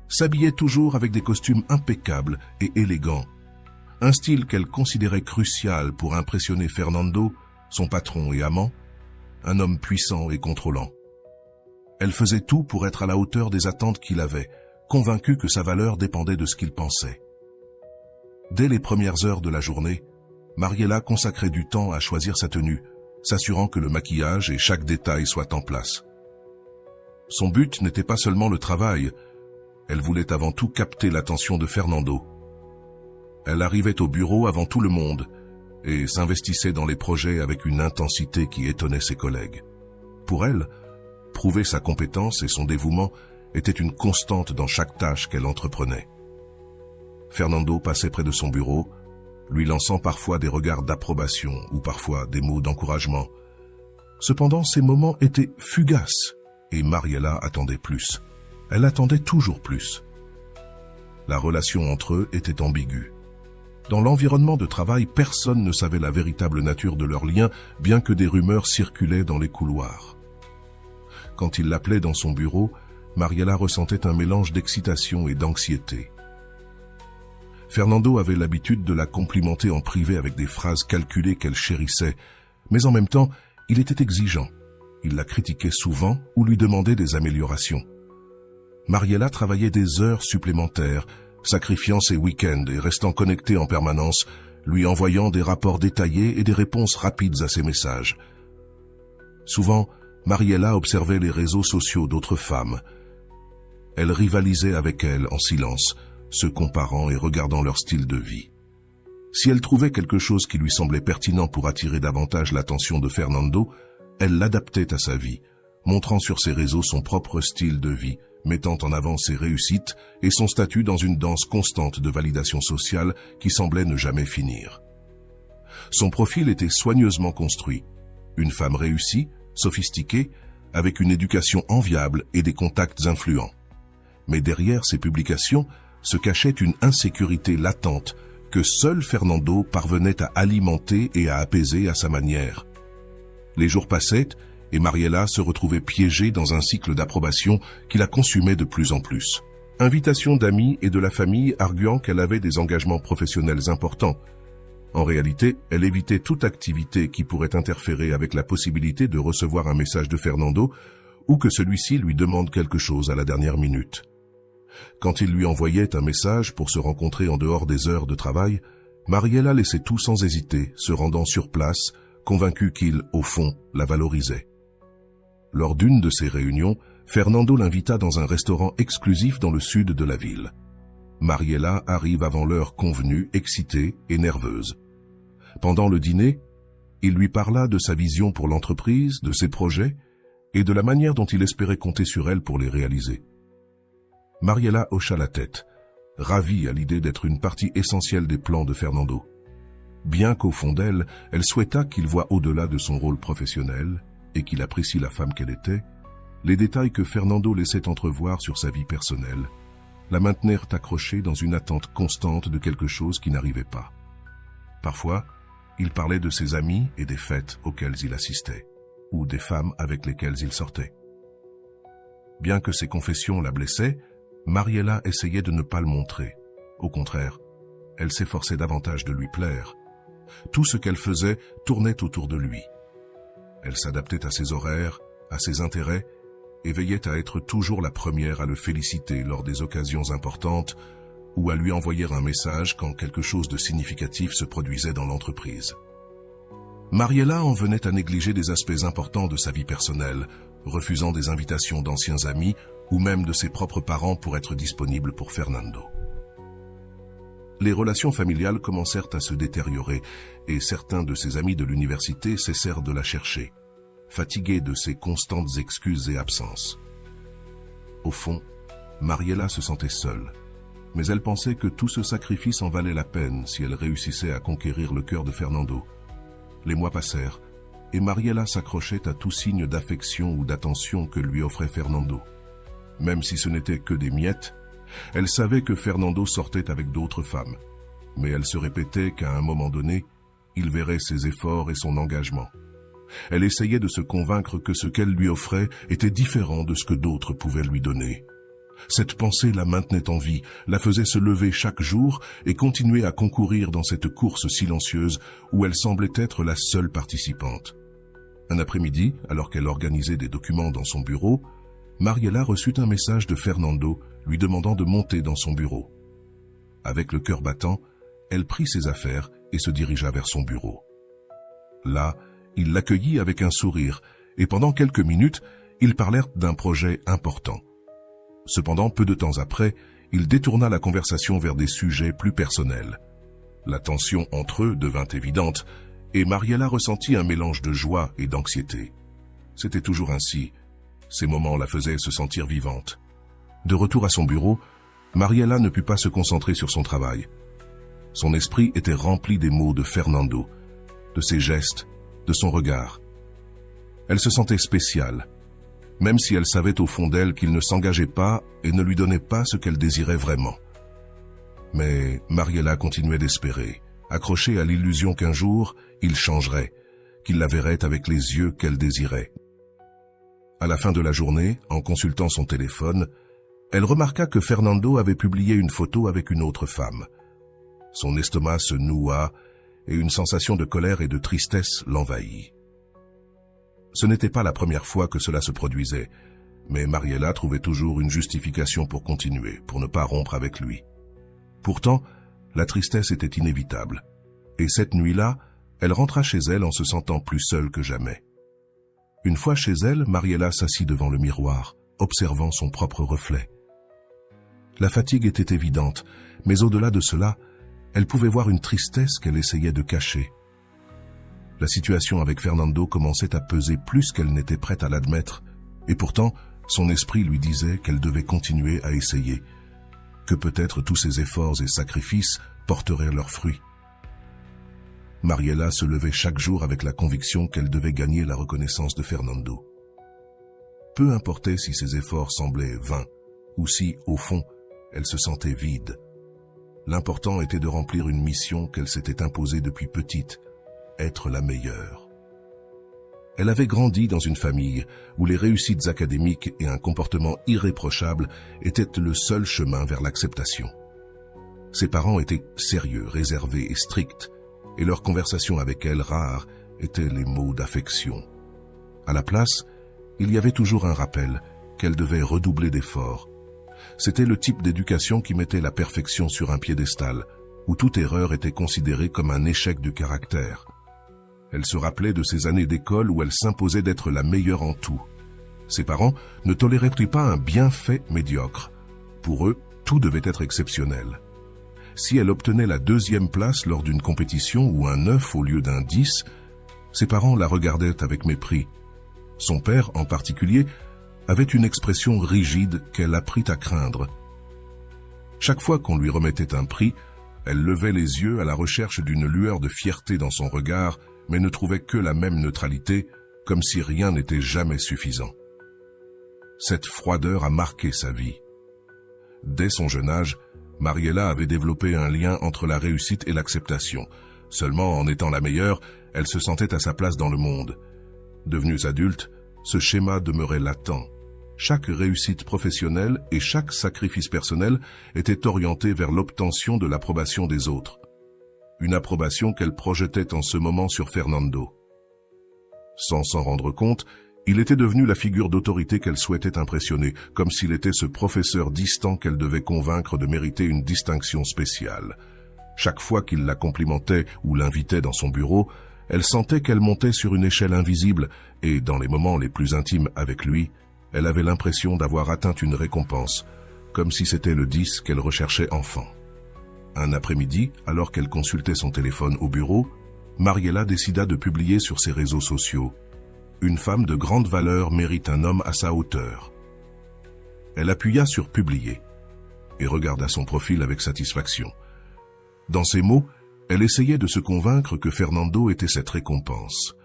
S1: s'habillait toujours avec des costumes impeccables et élégants, un style qu'elle considérait crucial pour impressionner Fernando, son patron et amant, un homme puissant et contrôlant. Elle faisait tout pour être à la hauteur des attentes qu'il avait, convaincue que sa valeur dépendait de ce qu'il pensait. Dès les premières heures de la journée, Mariela consacrait du temps à choisir sa tenue, s'assurant que le maquillage et chaque détail soient en place. Son but n'était pas seulement le travail, elle voulait avant tout capter l'attention de Fernando. Elle arrivait au bureau avant tout le monde et s'investissait dans les projets avec une intensité qui étonnait ses collègues. Pour elle, prouver sa compétence et son dévouement était une constante dans chaque tâche qu'elle entreprenait. Fernando passait près de son bureau, lui lançant parfois des regards d'approbation ou parfois des mots d'encouragement. Cependant, ces moments étaient fugaces et Mariela attendait plus. Elle attendait toujours plus. La relation entre eux était ambiguë. Dans l'environnement de travail, personne ne savait la véritable nature de leur lien, bien que des rumeurs circulaient dans les couloirs. Quand il l'appelait dans son bureau, Mariela ressentait un mélange d'excitation et d'anxiété. Fernando avait l'habitude de la complimenter en privé avec des phrases calculées qu'elle chérissait, mais en même temps, il était exigeant. Il la critiquait souvent ou lui demandait des améliorations. Mariela travaillait des heures supplémentaires, sacrifiant ses week-ends et restant connectée en permanence, lui envoyant des rapports détaillés et des réponses rapides à ses messages. Souvent, Mariela observait les réseaux sociaux d'autres femmes. Elle rivalisait avec elles en silence, se comparant et regardant leur style de vie. Si elle trouvait quelque chose qui lui semblait pertinent pour attirer davantage l'attention de Fernando, elle l'adaptait à sa vie, montrant sur ses réseaux son propre style de vie, mettant en avant ses réussites et son statut dans une danse constante de validation sociale qui semblait ne jamais finir. Son profil était soigneusement construit. Une femme réussie, sophistiquée, avec une éducation enviable et des contacts influents. Mais derrière ces publications se cachait une insécurité latente que seul Fernando parvenait à alimenter et à apaiser à sa manière. Les jours passaient et Mariela se retrouvait piégée dans un cycle d'approbation qui la consumait de plus en plus. Invitations d'amis et de la famille arguant qu'elle avait des engagements professionnels importants. En réalité, elle évitait toute activité qui pourrait interférer avec la possibilité de recevoir un message de Fernando ou que celui-ci lui demande quelque chose à la dernière minute. Quand il lui envoyait un message pour se rencontrer en dehors des heures de travail, Mariela laissait tout sans hésiter, se rendant sur place, convaincue qu'il, au fond, la valorisait. Lors d'une de ces réunions, Fernando l'invita dans un restaurant exclusif dans le sud de la ville. Mariela arrive avant l'heure convenue, excitée et nerveuse. Pendant le dîner, il lui parla de sa vision pour l'entreprise, de ses projets et de la manière dont il espérait compter sur elle pour les réaliser. Mariela hocha la tête, ravie à l'idée d'être une partie essentielle des plans de Fernando. Bien qu'au fond d'elle, elle souhaita qu'il voie au-delà de son rôle professionnel et qu'il apprécie la femme qu'elle était, les détails que Fernando laissait entrevoir sur sa vie personnelle la maintenirent accrochée dans une attente constante de quelque chose qui n'arrivait pas. Parfois, il parlait de ses amis et des fêtes auxquelles il assistait, ou des femmes avec lesquelles il sortait. Bien que ses confessions la blessaient, Mariela essayait de ne pas le montrer. Au contraire, elle s'efforçait davantage de lui plaire. Tout ce qu'elle faisait tournait autour de lui. Elle s'adaptait à ses horaires, à ses intérêts, et veillait à être toujours la première à le féliciter lors des occasions importantes ou à lui envoyer un message quand quelque chose de significatif se produisait dans l'entreprise. Mariela en venait à négliger des aspects importants de sa vie personnelle, refusant des invitations d'anciens amis ou même de ses propres parents pour être disponible pour Fernando. Les relations familiales commencèrent à se détériorer et certains de ses amis de l'université cessèrent de la chercher, fatigués de ses constantes excuses et absences. Au fond, Mariela se sentait seule, mais elle pensait que tout ce sacrifice en valait la peine si elle réussissait à conquérir le cœur de Fernando. Les mois passèrent, et Mariela s'accrochait à tout signe d'affection ou d'attention que lui offrait Fernando. Même si ce n'était que des miettes, elle savait que Fernando sortait avec d'autres femmes, mais elle se répétait qu'à un moment donné, il verrait ses efforts et son engagement. Elle essayait de se convaincre que ce qu'elle lui offrait était différent de ce que d'autres pouvaient lui donner. Cette pensée la maintenait en vie, la faisait se lever chaque jour et continuer à concourir dans cette course silencieuse où elle semblait être la seule participante. Un après-midi, alors qu'elle organisait des documents dans son bureau, Mariela reçut un message de Fernando lui demandant de monter dans son bureau. Avec le cœur battant, elle prit ses affaires et se dirigea vers son bureau. Là, il l'accueillit avec un sourire, et pendant quelques minutes, ils parlèrent d'un projet important. Cependant, peu de temps après, il détourna la conversation vers des sujets plus personnels. La tension entre eux devint évidente, et Mariela ressentit un mélange de joie et d'anxiété. C'était toujours ainsi. Ces moments la faisaient se sentir vivante. De retour à son bureau, Mariela ne put pas se concentrer sur son travail. Son esprit était rempli des mots de Fernando, de ses gestes, de son regard. Elle se sentait spéciale, même si elle savait au fond d'elle qu'il ne s'engageait pas et ne lui donnait pas ce qu'elle désirait vraiment. Mais Mariela continuait d'espérer, accrochée à l'illusion qu'un jour, il changerait, qu'il la verrait avec les yeux qu'elle désirait. À la fin de la journée, en consultant son téléphone, elle remarqua que Fernando avait publié une photo avec une autre femme. Son estomac se noua et une sensation de colère et de tristesse l'envahit. Ce n'était pas la première fois que cela se produisait, mais Mariela trouvait toujours une justification pour continuer, pour ne pas rompre avec lui. Pourtant, la tristesse était inévitable, et cette nuit-là, elle rentra chez elle en se sentant plus seule que jamais. Une fois chez elle, Mariela s'assit devant le miroir, observant son propre reflet. La fatigue était évidente, mais au-delà de cela, elle pouvait voir une tristesse qu'elle essayait de cacher. La situation avec Fernando commençait à peser plus qu'elle n'était prête à l'admettre, et pourtant, son esprit lui disait qu'elle devait continuer à essayer, que peut-être tous ses efforts et sacrifices porteraient leurs fruits. Mariela se levait chaque jour avec la conviction qu'elle devait gagner la reconnaissance de Fernando. Peu importait si ses efforts semblaient vains, ou si, au fond, elle se sentait vide. L'important était de remplir une mission qu'elle s'était imposée depuis petite, être la meilleure. Elle avait grandi dans une famille où les réussites académiques et un comportement irréprochable étaient le seul chemin vers l'acceptation. Ses parents étaient sérieux, réservés et stricts, et leurs conversations avec elle, rares, étaient les mots d'affection. À la place, il y avait toujours un rappel qu'elle devait redoubler d'efforts. C'était le type d'éducation qui mettait la perfection sur un piédestal, où toute erreur était considérée comme un échec du caractère. Elle se rappelait de ces années d'école où elle s'imposait d'être la meilleure en tout. Ses parents ne toléraient pas un bienfait médiocre. Pour eux, tout devait être exceptionnel. Si elle obtenait la 2e place lors d'une compétition ou un 9 au lieu d'un 10, ses parents la regardaient avec mépris. Son père, en particulier, avait une expression rigide qu'elle apprit à craindre. Chaque fois qu'on lui remettait un prix, elle levait les yeux à la recherche d'une lueur de fierté dans son regard, mais ne trouvait que la même neutralité, comme si rien n'était jamais suffisant. Cette froideur a marqué sa vie. Dès son jeune âge, Mariella avait développé un lien entre la réussite et l'acceptation. Seulement, en étant la meilleure, elle se sentait à sa place dans le monde. Devenus adultes, ce schéma demeurait latent. Chaque réussite professionnelle et chaque sacrifice personnel était orienté vers l'obtention de l'approbation des autres. Une approbation qu'elle projetait en ce moment sur Fernando. Sans s'en rendre compte, il était devenu la figure d'autorité qu'elle souhaitait impressionner, comme s'il était ce professeur distant qu'elle devait convaincre de mériter une distinction spéciale. Chaque fois qu'il la complimentait ou l'invitait dans son bureau, elle sentait qu'elle montait sur une échelle invisible et, dans les moments les plus intimes avec lui, elle avait l'impression d'avoir atteint une récompense, comme si c'était le 10 qu'elle recherchait enfant. Un après-midi, alors qu'elle consultait son téléphone au bureau, Mariella décida de publier sur ses réseaux sociaux « Une femme de grande valeur mérite un homme à sa hauteur ». Elle appuya sur « Publier » et regarda son profil avec satisfaction. Dans ces mots, elle essayait de se convaincre que Fernando était cette récompense.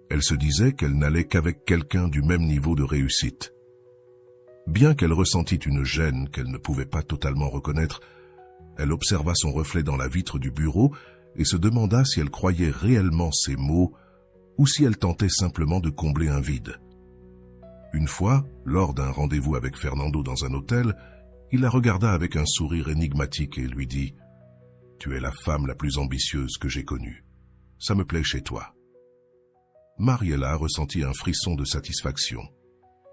S1: Elle se disait qu'elle n'allait qu'avec quelqu'un du même niveau de réussite. Bien qu'elle ressentit une gêne qu'elle ne pouvait pas totalement reconnaître, elle observa son reflet dans la vitre du bureau et se demanda si elle croyait réellement ces mots ou si elle tentait simplement de combler un vide. Une fois, lors d'un rendez-vous avec Fernando dans un hôtel, il la regarda avec un sourire énigmatique et lui dit « Tu es la femme la plus ambitieuse que j'ai connue. Ça me plaît chez toi. » Mariella ressentit un frisson de satisfaction.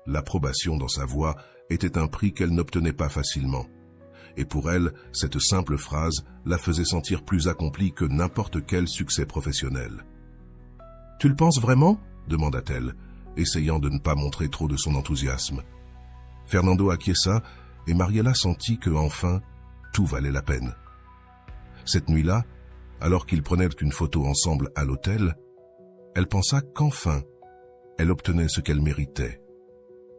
S1: L'approbation dans sa voix était un prix qu'elle n'obtenait pas facilement. Et pour elle, cette simple phrase la faisait sentir plus accomplie que n'importe quel succès professionnel. « Tu le penses vraiment ?» demanda-t-elle, essayant de ne pas montrer trop de son enthousiasme. Fernando acquiesça et Mariella sentit que, enfin, tout valait la peine. Cette nuit-là, alors qu'ils prenaient une photo ensemble à l'hôtel, elle pensa qu'enfin, elle obtenait ce qu'elle méritait.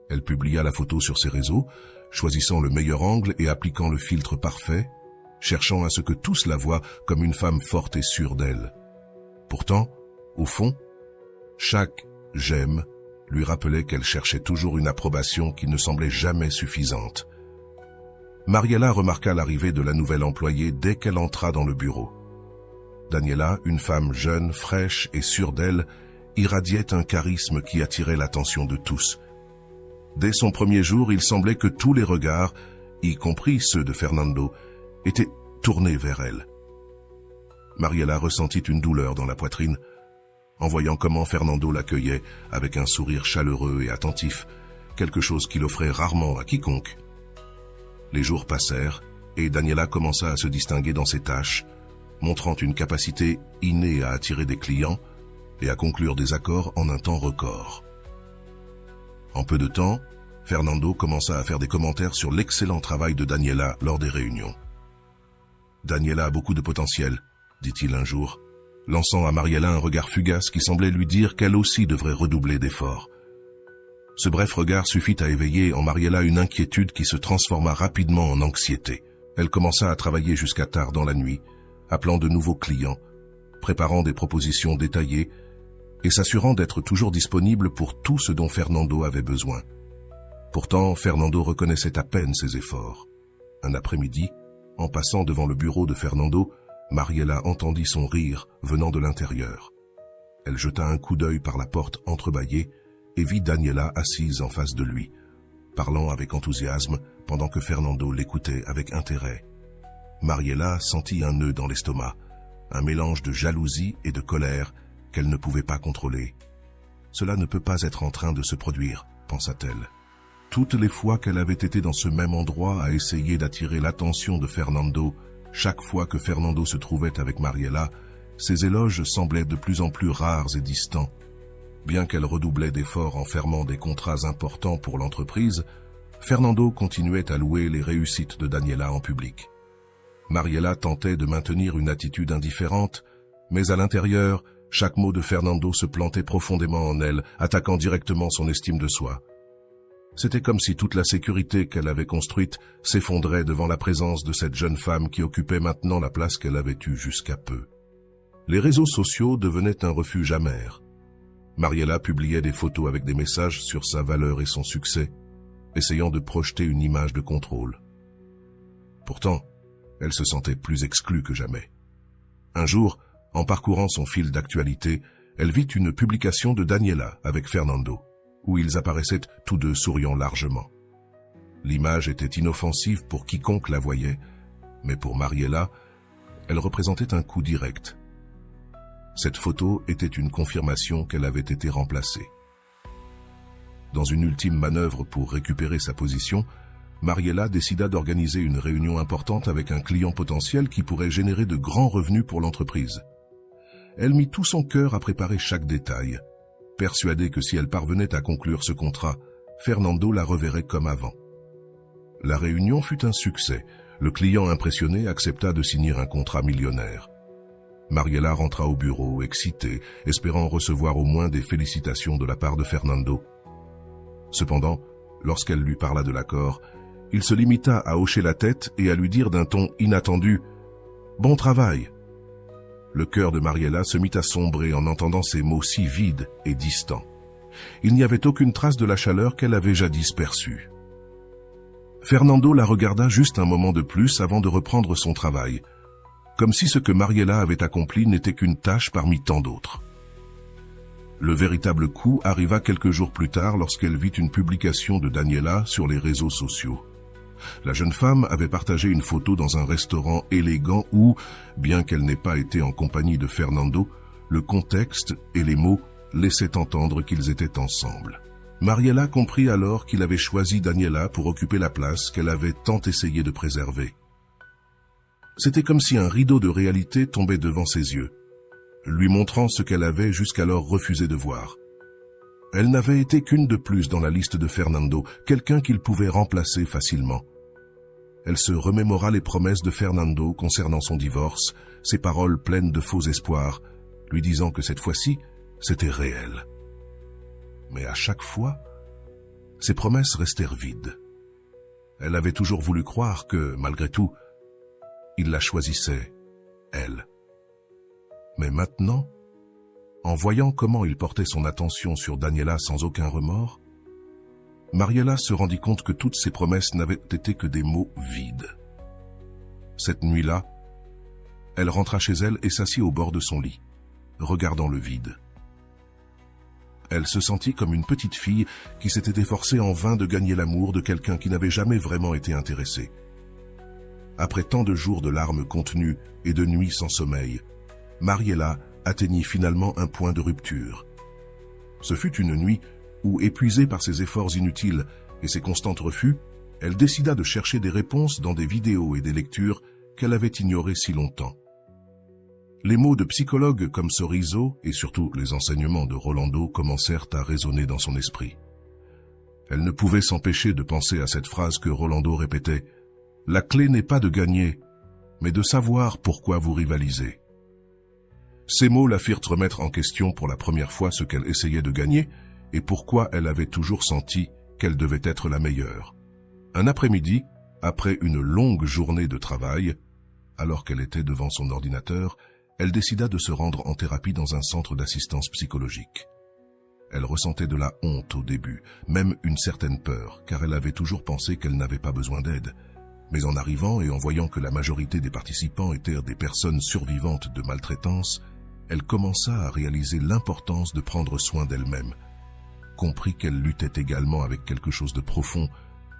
S1: Elle publia la photo sur ses réseaux, choisissant le meilleur angle et appliquant le filtre parfait, cherchant à ce que tous la voient comme une femme forte et sûre d'elle. Pourtant, au fond, chaque « j'aime » lui rappelait qu'elle cherchait toujours une approbation qui ne semblait jamais suffisante. Mariella remarqua l'arrivée de la nouvelle employée dès qu'elle entra dans le bureau. Daniela, une femme jeune, fraîche et sûre d'elle, irradiait un charisme qui attirait l'attention de tous. Dès son premier jour, il semblait que tous les regards, y compris ceux de Fernando, étaient tournés vers elle. Mariella ressentit une douleur dans la poitrine, en voyant comment Fernando l'accueillait avec un sourire chaleureux et attentif, quelque chose qu'il offrait rarement à quiconque. Les jours passèrent et Daniela commença à se distinguer dans ses tâches, montrant une capacité innée à attirer des clients et à conclure des accords en un temps record. En peu de temps, Fernando commença à faire des commentaires sur l'excellent travail de Daniela lors des réunions. « Daniela a beaucoup de potentiel », dit-il un jour, lançant à Mariella un regard fugace qui semblait lui dire qu'elle aussi devrait redoubler d'efforts. Ce bref regard suffit à éveiller en Mariella une inquiétude qui se transforma rapidement en anxiété. Elle commença à travailler jusqu'à tard dans la nuit, appelant de nouveaux clients, préparant des propositions détaillées et s'assurant d'être toujours disponible pour tout ce dont Fernando avait besoin. Pourtant, Fernando reconnaissait à peine ses efforts. Un après-midi, En passant devant le bureau de Fernando, Mariela entendit son rire venant de l'intérieur. Elle jeta un coup d'œil par la porte entrebâillée et vit Daniela assise en face de lui, parlant avec enthousiasme pendant que Fernando l'écoutait avec intérêt. Mariela sentit un nœud dans l'estomac, un mélange de jalousie et de colère qu'elle ne pouvait pas contrôler. Cela ne peut pas être en train de se produire, pensa-t-elle. Toutes les fois qu'elle avait été dans ce même endroit à essayer d'attirer l'attention de Fernando, chaque fois que Fernando se trouvait avec Mariela, ses éloges semblaient de plus en plus rares et distants. Bien qu'elle redoublait d'efforts en fermant des contrats importants pour l'entreprise, Fernando continuait à louer les réussites de Daniela en public. Mariela tentait de maintenir une attitude indifférente, mais à l'intérieur, chaque mot de Fernando se plantait profondément en elle, attaquant directement son estime de soi. C'était comme si toute la sécurité qu'elle avait construite s'effondrait devant la présence de cette jeune femme qui occupait maintenant la place qu'elle avait eue jusqu'à peu. Les réseaux sociaux devenaient un refuge amer. Mariela publiait des photos avec des messages sur sa valeur et son succès, essayant de projeter une image de contrôle. Pourtant, elle se sentait plus exclue que jamais. Un jour, en parcourant son fil d'actualité, elle vit une publication de Daniela avec Fernando, où ils apparaissaient tous deux souriant largement. L'image était inoffensive pour quiconque la voyait, mais pour Mariela, elle représentait un coup direct. Cette photo était une confirmation qu'elle avait été remplacée. Dans une ultime manœuvre pour récupérer sa position, Mariela décida d'organiser une réunion importante avec un client potentiel qui pourrait générer de grands revenus pour l'entreprise. Elle mit tout son cœur à préparer chaque détail, persuadée que si elle parvenait à conclure ce contrat, Fernando la reverrait comme avant. La réunion fut un succès. Le client impressionné accepta de signer un contrat millionnaire. Mariela rentra au bureau, excitée, espérant recevoir au moins des félicitations de la part de Fernando. Cependant, lorsqu'elle lui parla de l'accord, il se limita à hocher la tête et à lui dire d'un ton inattendu « Bon travail !» Le cœur de Mariela se mit à sombrer en entendant ces mots si vides et distants. Il n'y avait aucune trace de la chaleur qu'elle avait jadis perçue. Fernando la regarda juste un moment de plus avant de reprendre son travail, comme si ce que Mariela avait accompli n'était qu'une tâche parmi tant d'autres. Le véritable coup arriva quelques jours plus tard lorsqu'elle vit une publication de Daniela sur les réseaux sociaux. La jeune femme avait partagé une photo dans un restaurant élégant où, bien qu'elle n'ait pas été en compagnie de Fernando, le contexte et les mots laissaient entendre qu'ils étaient ensemble. Mariela comprit alors qu'il avait choisi Daniela pour occuper la place qu'elle avait tant essayé de préserver. C'était comme si un rideau de réalité tombait devant ses yeux, lui montrant ce qu'elle avait jusqu'alors refusé de voir. Elle n'avait été qu'une de plus dans la liste de Fernando, quelqu'un qu'il pouvait remplacer facilement. Elle se remémora les promesses de Fernando concernant son divorce, ses paroles pleines de faux espoirs, lui disant que cette fois-ci, c'était réel. Mais à chaque fois, ses promesses restèrent vides. Elle avait toujours voulu croire que, malgré tout, il la choisissait, elle. Mais maintenant, en voyant comment il portait son attention sur Daniela sans aucun remords, Mariela se rendit compte que toutes ses promesses n'avaient été que des mots vides. Cette nuit-là, elle rentra chez elle et s'assit au bord de son lit, regardant le vide. Elle se sentit comme une petite fille qui s'était efforcée en vain de gagner l'amour de quelqu'un qui n'avait jamais vraiment été intéressé. Après tant de jours de larmes contenues et de nuits sans sommeil, Mariela atteignit finalement un point de rupture. Ce fut une nuit où, épuisée par ses efforts inutiles et ses constants refus, elle décida de chercher des réponses dans des vidéos et des lectures qu'elle avait ignorées si longtemps. Les mots de psychologues comme Sorizo et surtout les enseignements de Rolando commencèrent à résonner dans son esprit. Elle ne pouvait s'empêcher de penser à cette phrase que Rolando répétait « La clé n'est pas de gagner, mais de savoir pourquoi vous rivalisez ». Ces mots la firent remettre en question pour la première fois ce qu'elle essayait de gagner et pourquoi elle avait toujours senti qu'elle devait être la meilleure. Un après-midi, après une longue journée de travail, alors qu'elle était devant son ordinateur, elle décida de se rendre en thérapie dans un centre d'assistance psychologique. Elle ressentait de la honte au début, même une certaine peur, car elle avait toujours pensé qu'elle n'avait pas besoin d'aide. Mais en arrivant et en voyant que la majorité des participants étaient des personnes survivantes de maltraitance, elle commença à réaliser l'importance de prendre soin d'elle-même, comprit qu'elle luttait également avec quelque chose de profond,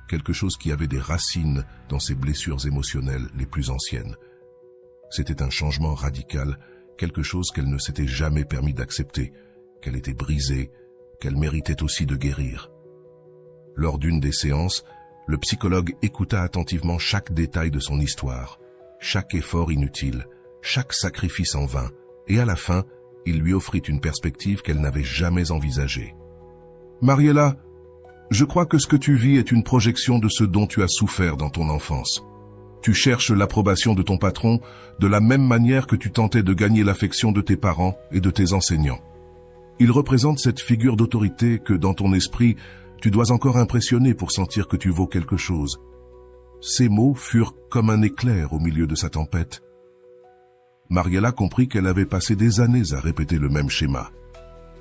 S1: quelque chose qui avait des racines dans ses blessures émotionnelles les plus anciennes. C'était un changement radical, quelque chose qu'elle ne s'était jamais permis d'accepter, qu'elle était brisée, qu'elle méritait aussi de guérir. Lors d'une des séances, le psychologue écouta attentivement chaque détail de son histoire, chaque effort inutile, chaque sacrifice en vain, et à la fin, il lui offrit une perspective qu'elle n'avait jamais envisagée. « Mariella, je crois que ce que tu vis est une projection de ce dont tu as souffert dans ton enfance. Tu cherches l'approbation de ton patron de la même manière que tu tentais de gagner l'affection de tes parents et de tes enseignants. Il représente cette figure d'autorité que, dans ton esprit, tu dois encore impressionner pour sentir que tu vaux quelque chose. » Ces mots furent comme un éclair au milieu de sa tempête. Mariella comprit qu'elle avait passé des années à répéter le même schéma,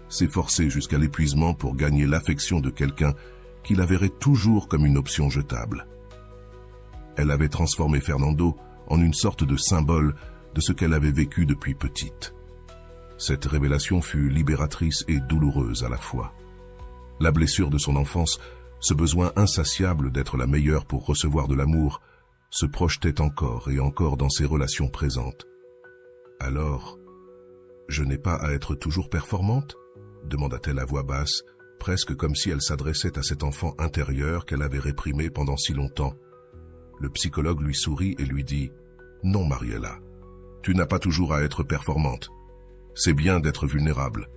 S1: s'efforcer jusqu'à l'épuisement pour gagner l'affection de quelqu'un qui la verrait toujours comme une option jetable. Elle avait transformé Fernando en une sorte de symbole de ce qu'elle avait vécu depuis petite. Cette révélation fut libératrice et douloureuse à la fois. La blessure de son enfance, ce besoin insatiable d'être la meilleure pour recevoir de l'amour, se projetait encore et encore dans ses relations présentes. « Alors, je n'ai pas à être toujours performante ?» demanda-t-elle à voix basse, presque comme si elle s'adressait à cet enfant intérieur qu'elle avait réprimé pendant si longtemps. Le psychologue lui sourit et lui dit « Non, Mariella, tu n'as pas toujours à être performante. C'est bien d'être vulnérable.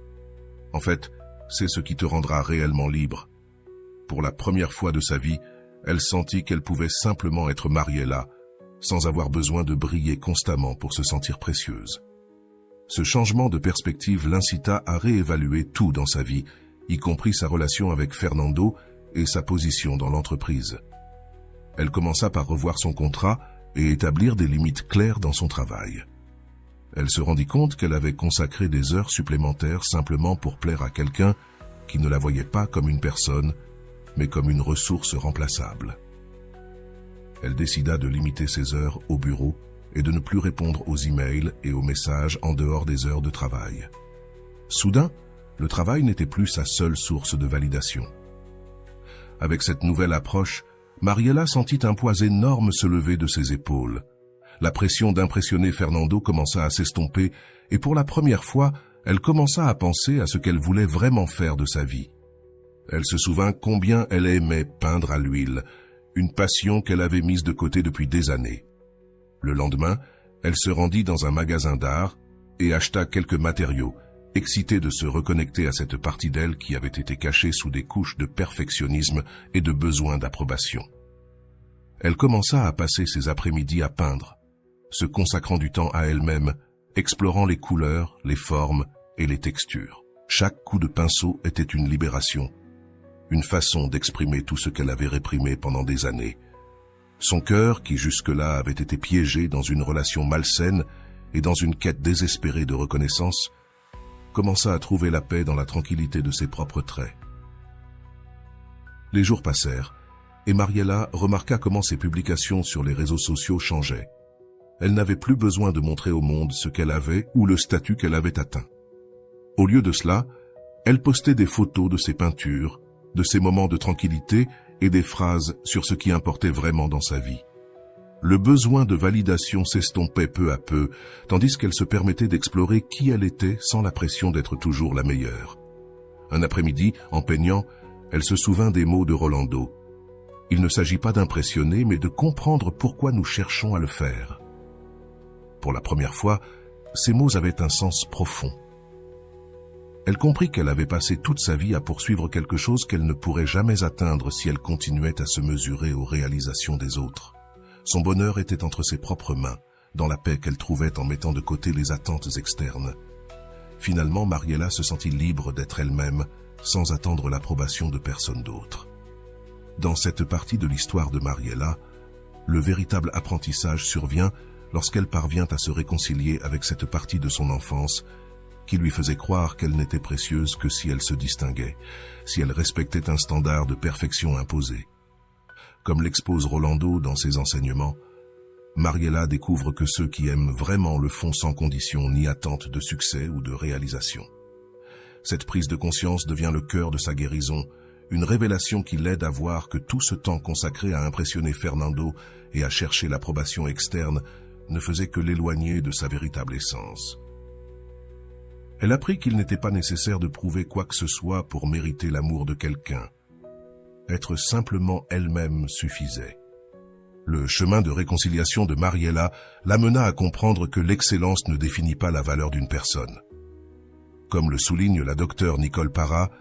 S1: En fait, c'est ce qui te rendra réellement libre. » Pour la première fois de sa vie, elle sentit qu'elle pouvait simplement être Mariella, sans avoir besoin de briller constamment pour se sentir précieuse. Ce changement de perspective l'incita à réévaluer tout dans sa vie, y compris sa relation avec Fernando et sa position dans l'entreprise. Elle commença par revoir son contrat et établir des limites claires dans son travail. Elle se rendit compte qu'elle avait consacré des heures supplémentaires simplement pour plaire à quelqu'un qui ne la voyait pas comme une personne, mais comme une ressource remplaçable. Elle décida de limiter ses heures au bureau et de ne plus répondre aux emails et aux messages en dehors des heures de travail. Soudain, le travail n'était plus sa seule source de validation. Avec cette nouvelle approche, Mariella sentit un poids énorme se lever de ses épaules. La pression d'impressionner Fernando commença à s'estomper et pour la première fois, elle commença à penser à ce qu'elle voulait vraiment faire de sa vie. Elle se souvint combien elle aimait peindre à l'huile, une passion qu'elle avait mise de côté depuis des années. Le lendemain, elle se rendit dans un magasin d'art et acheta quelques matériaux, excitée de se reconnecter à cette partie d'elle qui avait été cachée sous des couches de perfectionnisme et de besoin d'approbation. Elle commença à passer ses après-midi à peindre, se consacrant du temps à elle-même, explorant les couleurs, les formes et les textures. Chaque coup de pinceau était une libération, une façon d'exprimer tout ce qu'elle avait réprimé pendant des années. Son cœur, qui jusque-là avait été piégé dans une relation malsaine et dans une quête désespérée de reconnaissance, commença à trouver la paix dans la tranquillité de ses propres traits. Les jours passèrent, et Mariella remarqua comment ses publications sur les réseaux sociaux changeaient. Elle n'avait plus besoin de montrer au monde ce qu'elle avait ou le statut qu'elle avait atteint. Au lieu de cela, elle postait des photos de ses peintures, de ses moments de tranquillité et des phrases sur ce qui importait vraiment dans sa vie. Le besoin de validation s'estompait peu à peu, tandis qu'elle se permettait d'explorer qui elle était sans la pression d'être toujours la meilleure. Un après-midi, en peignant, elle se souvint des mots de Rolando. Il ne s'agit pas d'impressionner, mais de comprendre pourquoi nous cherchons à le faire. Pour la première fois, ces mots avaient un sens profond. Elle comprit qu'elle avait passé toute sa vie à poursuivre quelque chose qu'elle ne pourrait jamais atteindre si elle continuait à se mesurer aux réalisations des autres. Son bonheur était entre ses propres mains, dans la paix qu'elle trouvait en mettant de côté les attentes externes. Finalement, Mariella se sentit libre d'être elle-même, sans attendre l'approbation de personne d'autre. Dans cette partie de l'histoire de Mariella, le véritable apprentissage survient lorsqu'elle parvient à se réconcilier avec cette partie de son enfance qui lui faisait croire qu'elle n'était précieuse que si elle se distinguait, si elle respectait un standard de perfection imposé. comme l'expose Rolando dans ses enseignements, Mariela découvre que ceux qui aiment vraiment le font sans condition ni attente de succès ou de réalisation. Cette prise de conscience devient le cœur de sa guérison, une révélation qui l'aide à voir que tout ce temps consacré à impressionner Fernando et à chercher l'approbation externe ne faisait que l'éloigner de sa véritable essence. Elle apprit qu'il n'était pas nécessaire de prouver quoi que ce soit pour mériter l'amour de quelqu'un. Être simplement elle-même suffisait. Le chemin de réconciliation de Mariela l'amena à comprendre que l'excellence ne définit pas la valeur d'une personne. Comme le souligne la docteure Nicole Parra,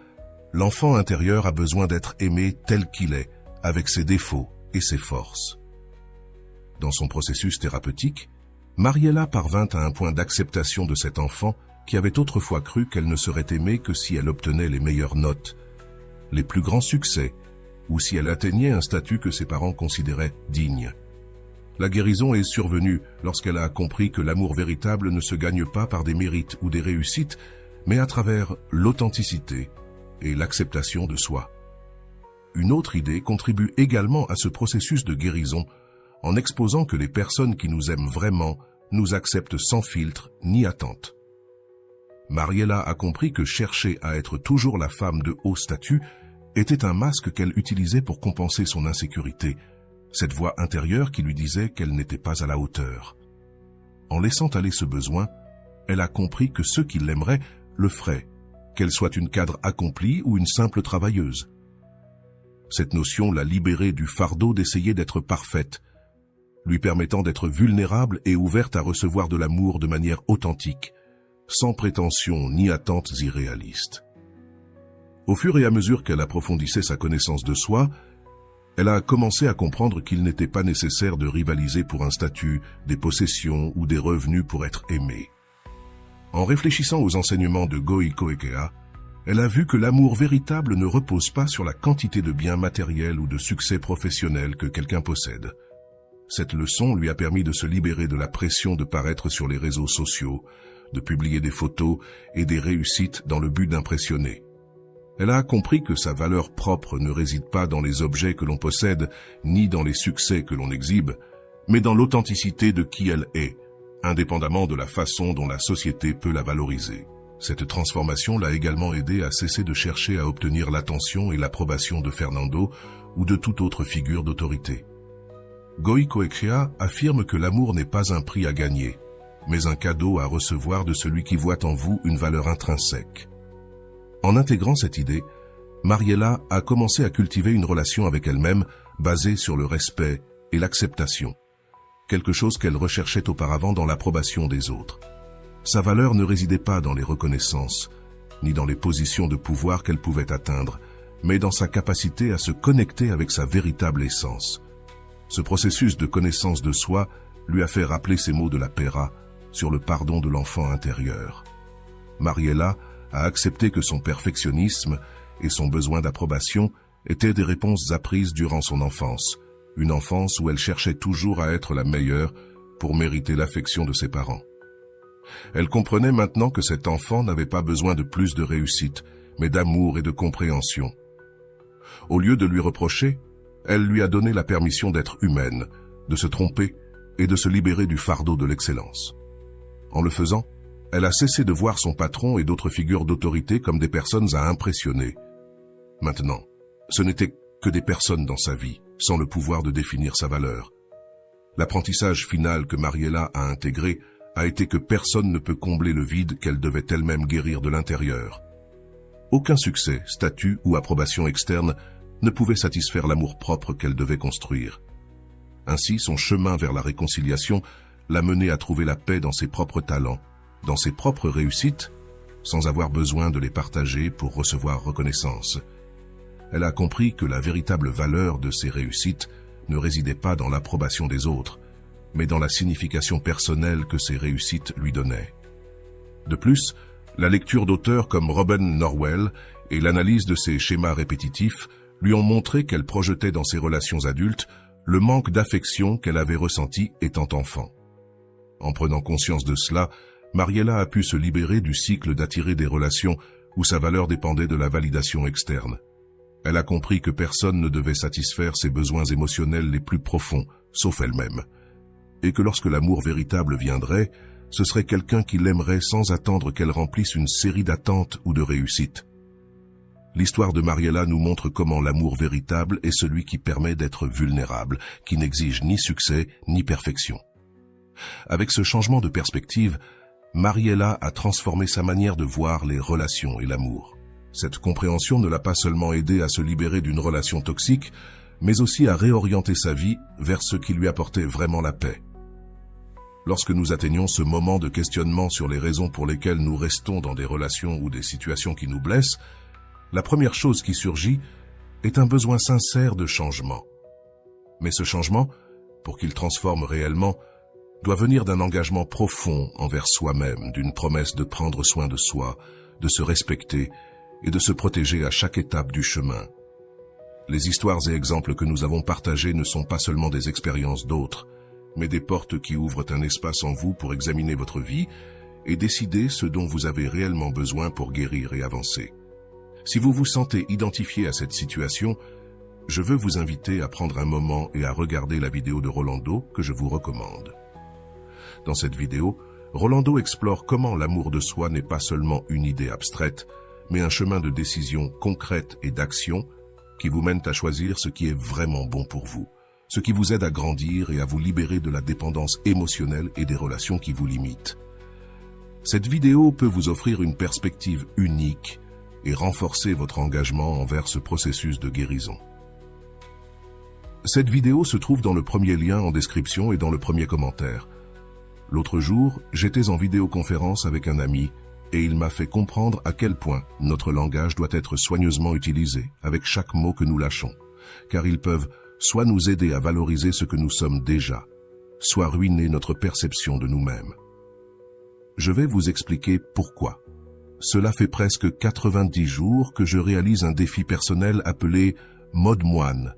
S1: l'enfant intérieur a besoin d'être aimé tel qu'il est, avec ses défauts et ses forces. Dans son processus thérapeutique, Mariela parvint à un point d'acceptation de cet enfant qui avait autrefois cru qu'elle ne serait aimée que si elle obtenait les meilleures notes, les plus grands succès, ou si elle atteignait un statut que ses parents considéraient digne. La guérison est survenue lorsqu'elle a compris que l'amour véritable ne se gagne pas par des mérites ou des réussites, mais à travers l'authenticité et l'acceptation de soi. Une autre idée contribue également à ce processus de guérison en exposant que les personnes qui nous aiment vraiment nous acceptent sans filtre ni attente. Mariela a compris que chercher à être toujours la femme de haut statut était un masque qu'elle utilisait pour compenser son insécurité, cette voix intérieure qui lui disait qu'elle n'était pas à la hauteur. En laissant aller ce besoin, elle a compris que ceux qui l'aimeraient le feraient, qu'elle soit une cadre accomplie ou une simple travailleuse. Cette notion l'a libérée du fardeau d'essayer d'être parfaite, lui permettant d'être vulnérable et ouverte à recevoir de l'amour de manière authentique, sans prétention ni attentes irréalistes. Au fur et à mesure qu'elle approfondissait sa connaissance de soi, elle a commencé à comprendre qu'il n'était pas nécessaire de rivaliser pour un statut, des possessions ou des revenus pour être aimée. En réfléchissant aux enseignements de Goi Koekea, elle a vu que l'amour véritable ne repose pas sur la quantité de biens matériels ou de succès professionnel que quelqu'un possède. Cette leçon lui a permis de se libérer de la pression de paraître sur les réseaux sociaux, de publier des photos et des réussites dans le but d'impressionner. Elle a compris que sa valeur propre ne réside pas dans les objets que l'on possède, ni dans les succès que l'on exhibe, mais dans l'authenticité de qui elle est, indépendamment de la façon dont la société peut la valoriser. Cette transformation l'a également aidé à cesser de chercher à obtenir l'attention et l'approbation de Fernando ou de toute autre figure d'autorité. Goi Koekea affirme que l'amour n'est pas un prix à gagner, mais un cadeau à recevoir de celui qui voit en vous une valeur intrinsèque. En intégrant cette idée, Mariela a commencé à cultiver une relation avec elle-même basée sur le respect et l'acceptation, quelque chose qu'elle recherchait auparavant dans l'approbation des autres. Sa valeur ne résidait pas dans les reconnaissances, ni dans les positions de pouvoir qu'elle pouvait atteindre, mais dans sa capacité à se connecter avec sa véritable essence. Ce processus de connaissance de soi lui a fait rappeler ces mots de la Pera sur le pardon de l'enfant intérieur. Mariela a accepté que son perfectionnisme et son besoin d'approbation étaient des réponses apprises durant son enfance, une enfance où elle cherchait toujours à être la meilleure pour mériter l'affection de ses parents. Elle comprenait maintenant que cet enfant n'avait pas besoin de plus de réussite, mais d'amour et de compréhension. Au lieu de lui reprocher, elle lui a donné la permission d'être humaine, de se tromper et de se libérer du fardeau de l'excellence. En le faisant, elle a cessé de voir son patron et d'autres figures d'autorité comme des personnes à impressionner. Maintenant, ce n'était que des personnes dans sa vie, sans le pouvoir de définir sa valeur. L'apprentissage final que Mariela a intégré a été que personne ne peut combler le vide qu'elle devait elle-même guérir de l'intérieur. Aucun succès, statut ou approbation externe ne pouvait satisfaire l'amour-propre qu'elle devait construire. Ainsi, son chemin vers la réconciliation l'a menée à trouver la paix dans ses propres talents, dans ses propres réussites, sans avoir besoin de les partager pour recevoir reconnaissance. Elle a compris que la véritable valeur de ses réussites ne résidait pas dans l'approbation des autres, mais dans la signification personnelle que ces réussites lui donnaient. De plus, la lecture d'auteurs comme Robin Norwell et l'analyse de ses schémas répétitifs lui ont montré qu'elle projetait dans ses relations adultes le manque d'affection qu'elle avait ressenti étant enfant. En prenant conscience de cela, Mariela a pu se libérer du cycle d'attirer des relations où sa valeur dépendait de la validation externe. Elle a compris que personne ne devait satisfaire ses besoins émotionnels les plus profonds, sauf elle-même, et que lorsque l'amour véritable viendrait, ce serait quelqu'un qui l'aimerait sans attendre qu'elle remplisse une série d'attentes ou de réussites. L'histoire de Mariela nous montre comment l'amour véritable est celui qui permet d'être vulnérable, qui n'exige ni succès ni perfection. Avec ce changement de perspective, Mariela a transformé sa manière de voir les relations et l'amour. Cette compréhension ne l'a pas seulement aidé à se libérer d'une relation toxique, mais aussi à réorienter sa vie vers ce qui lui apportait vraiment la paix. Lorsque nous atteignons ce moment de questionnement sur les raisons pour lesquelles nous restons dans des relations ou des situations qui nous blessent, la première chose qui surgit est un besoin sincère de changement. Mais ce changement, pour qu'il transforme réellement, doit venir d'un engagement profond envers soi-même, d'une promesse de prendre soin de soi, de se respecter et de se protéger à chaque étape du chemin. Les histoires et exemples que nous avons partagés ne sont pas seulement des expériences d'autres, mais des portes qui ouvrent un espace en vous pour examiner votre vie et décider ce dont vous avez réellement besoin pour guérir et avancer. Si vous vous sentez identifié à cette situation, je veux vous inviter à prendre un moment et à regarder la vidéo de Rolando que je vous recommande. Dans cette vidéo, Rolando explore comment l'amour de soi n'est pas seulement une idée abstraite, mais un chemin de décision concrète et d'action qui vous mène à choisir ce qui est vraiment bon pour vous, ce qui vous aide à grandir et à vous libérer de la dépendance émotionnelle et des relations qui vous limitent. Cette vidéo peut vous offrir une perspective unique et renforcer votre engagement envers ce processus de guérison. Cette vidéo se trouve dans le premier lien en description et dans le premier commentaire. L'autre jour, j'étais en vidéoconférence avec un ami et il m'a fait comprendre à quel point notre langage doit être soigneusement utilisé avec chaque mot que nous lâchons, car ils peuvent soit nous aider à valoriser ce que nous sommes déjà, soit ruiner notre perception de nous-mêmes. Je vais vous expliquer pourquoi. Cela fait presque 90 jours que je réalise un défi personnel appelé « Mode moine »,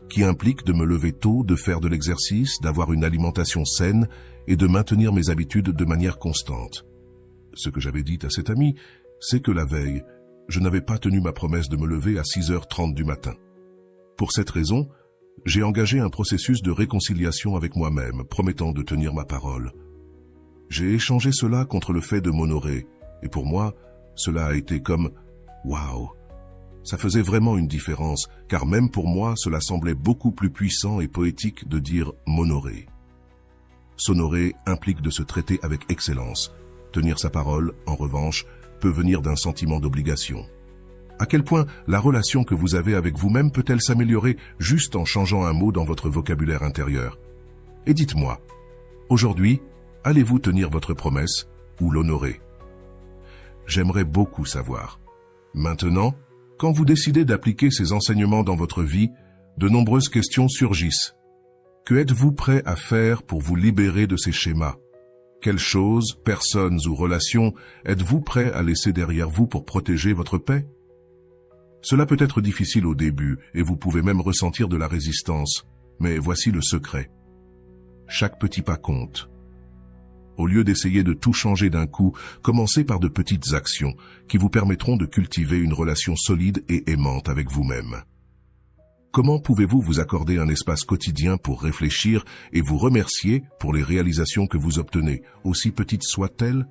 S1: qui implique de me lever tôt, de faire de l'exercice, d'avoir une alimentation saine et de maintenir mes habitudes de manière constante. Ce que j'avais dit à cet ami, c'est que la veille, je n'avais pas tenu ma promesse de me lever à 6h30 du matin. Pour cette raison, j'ai engagé un processus de réconciliation avec moi-même, promettant de tenir ma parole. J'ai échangé cela contre le fait de m'honorer, et pour moi, cela a été comme « Waouh !» Ça faisait vraiment une différence, car même pour moi, cela semblait beaucoup plus puissant et poétique de dire « m'honorer ». S'honorer implique de se traiter avec excellence. Tenir sa parole, en revanche, peut venir d'un sentiment d'obligation. À quel point la relation que vous avez avec vous-même peut-elle s'améliorer juste en changeant un mot dans votre vocabulaire intérieur? Et dites-moi, aujourd'hui, allez-vous tenir votre promesse ou l'honorer? J'aimerais beaucoup savoir. Maintenant, quand vous décidez d'appliquer ces enseignements dans votre vie, de nombreuses questions surgissent. Que êtes-vous prêt à faire pour vous libérer de ces schémas? Quelles choses, personnes ou relations êtes-vous prêt à laisser derrière vous pour protéger votre paix? Cela peut être difficile au début et vous pouvez même ressentir de la résistance, mais voici le secret. Chaque petit pas compte. Au lieu d'essayer de tout changer d'un coup, commencez par de petites actions qui vous permettront de cultiver une relation solide et aimante avec vous-même. Comment pouvez-vous vous accorder un espace quotidien pour réfléchir et vous remercier pour les réalisations que vous obtenez, aussi petites soient-elles?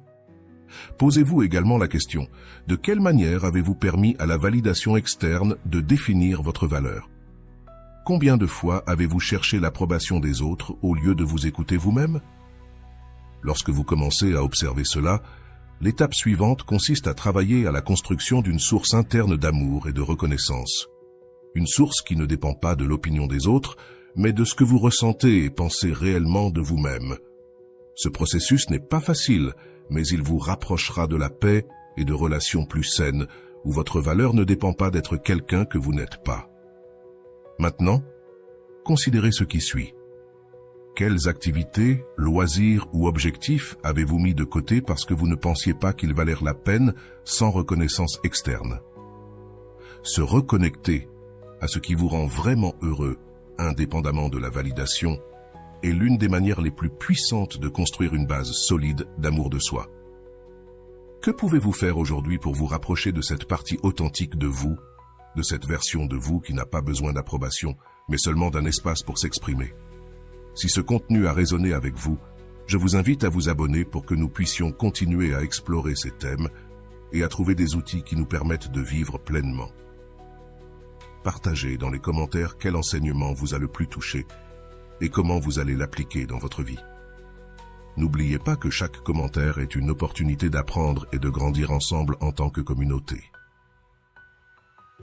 S1: Posez-vous également la question, de quelle manière avez-vous permis à la validation externe de définir votre valeur? Combien de fois avez-vous cherché l'approbation des autres au lieu de vous écouter vous-même? Lorsque vous commencez à observer cela, l'étape suivante consiste à travailler à la construction d'une source interne d'amour et de reconnaissance. Une source qui ne dépend pas de l'opinion des autres, mais de ce que vous ressentez et pensez réellement de vous-même. Ce processus n'est pas facile, mais il vous rapprochera de la paix et de relations plus saines, où votre valeur ne dépend pas d'être quelqu'un que vous n'êtes pas. Maintenant, considérez ce qui suit. Quelles activités, loisirs ou objectifs avez-vous mis de côté parce que vous ne pensiez pas qu'ils valèrent la peine sans reconnaissance externe? Se reconnecter à ce qui vous rend vraiment heureux, indépendamment de la validation, est l'une des manières les plus puissantes de construire une base solide d'amour de soi. Que pouvez-vous faire aujourd'hui pour vous rapprocher de cette partie authentique de vous, de cette version de vous qui n'a pas besoin d'approbation, mais seulement d'un espace pour s'exprimer. Si ce contenu a résonné avec vous, je vous invite à vous abonner pour que nous puissions continuer à explorer ces thèmes et à trouver des outils qui nous permettent de vivre pleinement. Partagez dans les commentaires quel enseignement vous a le plus touché et comment vous allez l'appliquer dans votre vie. N'oubliez pas que chaque commentaire est une opportunité d'apprendre et de grandir ensemble en tant que communauté.